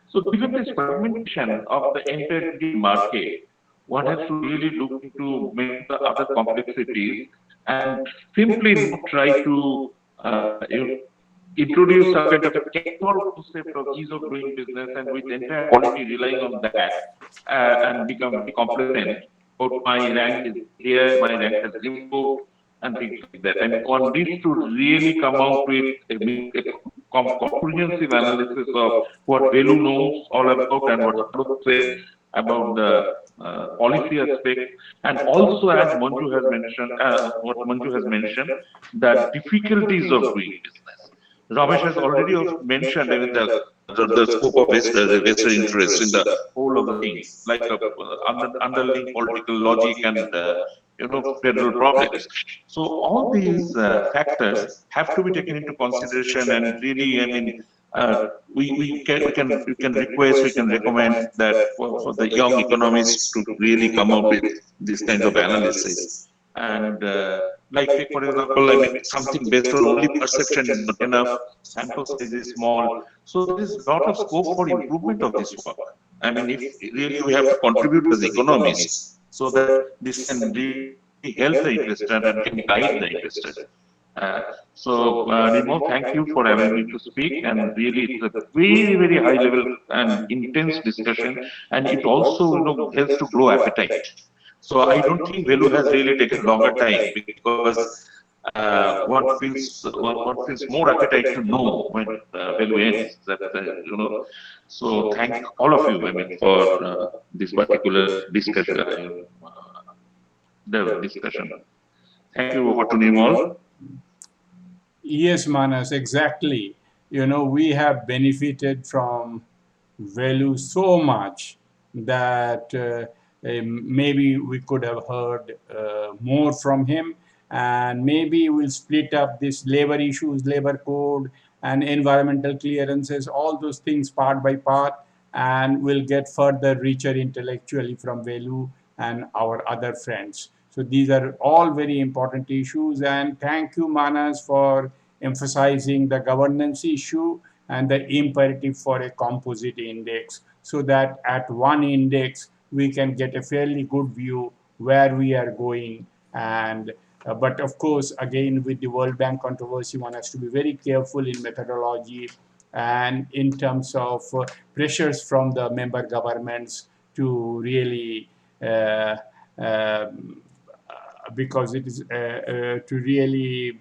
Speaker 8: So given this fragmentation of the entire market, one has to really look into many the other complexities and simply not try to introduce some kind of a technical concept of ease of doing business and with entire quality relying on that and become complacent. But my rank is here, my rank has improved, and things like that. And one needs to really come out with a comprehensive analysis of what Velu knows all about and what Sharat says about the policy aspect, and also as Manju has mentioned, the difficulties of doing business. Ramesh has already mentioned the scope of vested interest in the whole of the things, like underlying political logic and federal problems. So all these factors have to be taken into consideration, and really, I mean, we can request, we can recommend that for the young economists to really come out with these kinds of analysis. And like take for example, I mean, something based on only perception is not enough. Sample size is small, so there is a lot of scope for improvement of this work. I mean, if really we have to contribute as economists, so that this can really help the investor and can guide the investor. Nirmal, thank you for having me to speak, and really it's a very, very high level and intense discussion, and it also, helps to grow appetite. So I don't think Velu has really taken longer time, because one feels more appetite to know when Velu ends. So thank all of you, I mean, for this particular discussion. Thank you. Over to Nirmal.
Speaker 1: Yes, Manas, exactly. We have benefited from Velu so much that maybe we could have heard more from him, and maybe we'll split up this labor issues, labor code, and environmental clearances, all those things part by part, and we'll get further richer intellectually from Velu and our other friends. So these are all very important issues, and thank you, Manas, for emphasizing the governance issue and the imperative for a composite index, so that at one index we can get a fairly good view where we are going. And but of course, again, with the World Bank controversy, one has to be very careful in methodology and in terms of pressures from the member governments to really because it is to really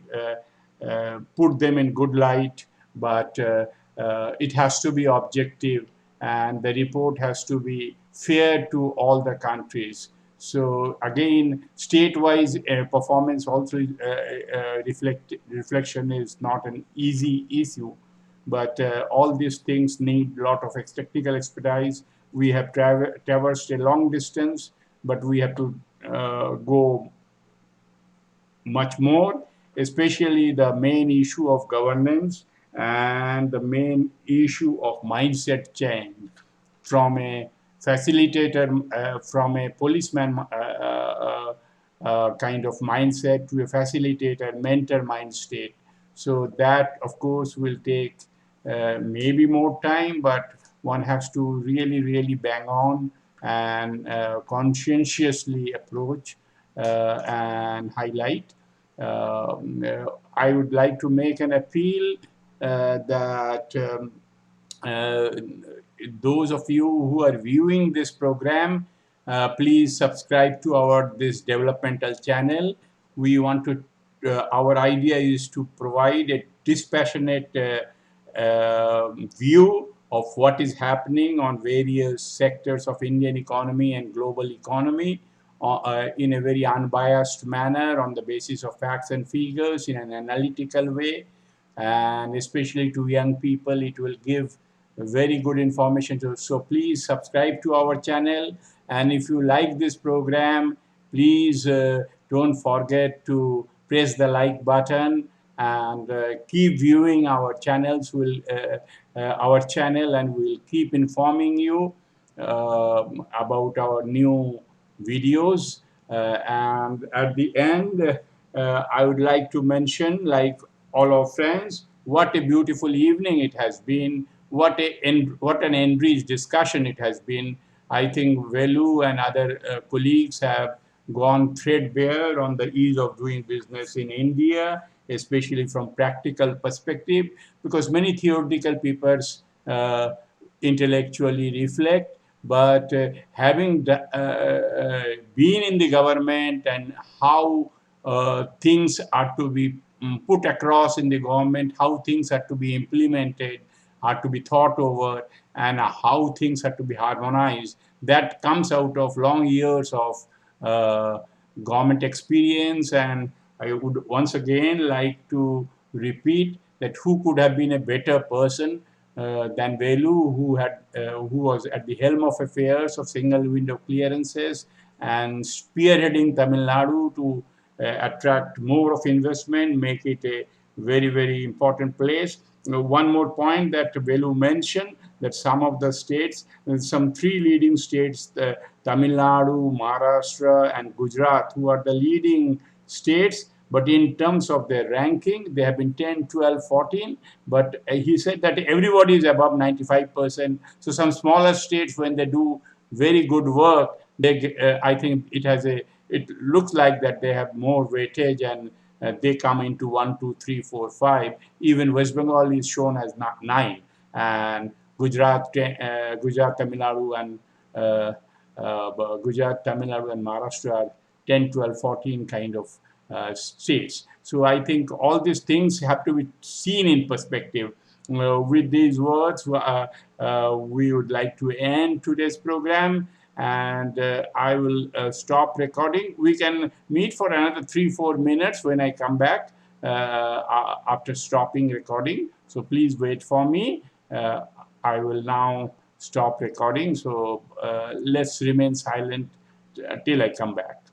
Speaker 1: put them in good light, but it has to be objective, and the report has to be fair to all the countries. So again, state-wise performance also reflection is not an easy issue, but all these things need a lot of technical expertise. We have traversed a long distance, but we have to go much more, especially the main issue of governance and the main issue of mindset change from a facilitator, from a policeman kind of mindset to a facilitator, mentor mind state. So that, of course, will take maybe more time, but one has to really, really bang on and conscientiously approach and highlight. I would like to make an appeal that those of you who are viewing this program, please subscribe to this developmental channel. We want to, our idea is to provide a dispassionate view of what is happening on various sectors of Indian economy and global economy in a very unbiased manner on the basis of facts and figures in an analytical way. And especially to young people, it will give very good information. So please subscribe to our channel. And if you like this program, please don't forget to press the like button and keep viewing our channels. Our channel, and we'll keep informing you about our new videos. And at the end, I would like to mention, like all our friends, what a beautiful evening it has been. What an enriched discussion it has been. I think Velu and other colleagues have gone threadbare on the ease of doing business in India, especially from practical perspective, because many theoretical papers intellectually reflect, but having been in the government and how things are to be put across in the government, how things are to be implemented, are to be thought over, and how things are to be harmonized, that comes out of long years of government experience. And I would once again like to repeat that who could have been a better person than Velu, who was at the helm of affairs of single window clearances and spearheading Tamil Nadu to attract more of investment, make it a very, very important place. One more point that Velu mentioned, that some of the states, some 3 leading states, Tamil Nadu, Maharashtra, and Gujarat, who are the leading states, but in terms of their ranking, they have been 10, 12, 14. But he said that everybody is above 95%. So some smaller states, when they do very good work, I think it looks like that they have more weightage, and they come into 1, 2, 3, 4, 5. Even West Bengal is shown as 9, and Gujarat, Tamil Nadu, and Maharashtra are 10, 12, 14 kind of states. So I think all these things have to be seen in perspective. With these words, we would like to end today's program, and I will stop recording. We can meet for another 3-4 minutes when I come back after stopping recording. So please wait for me. I will now stop recording. So let's remain silent till I come back.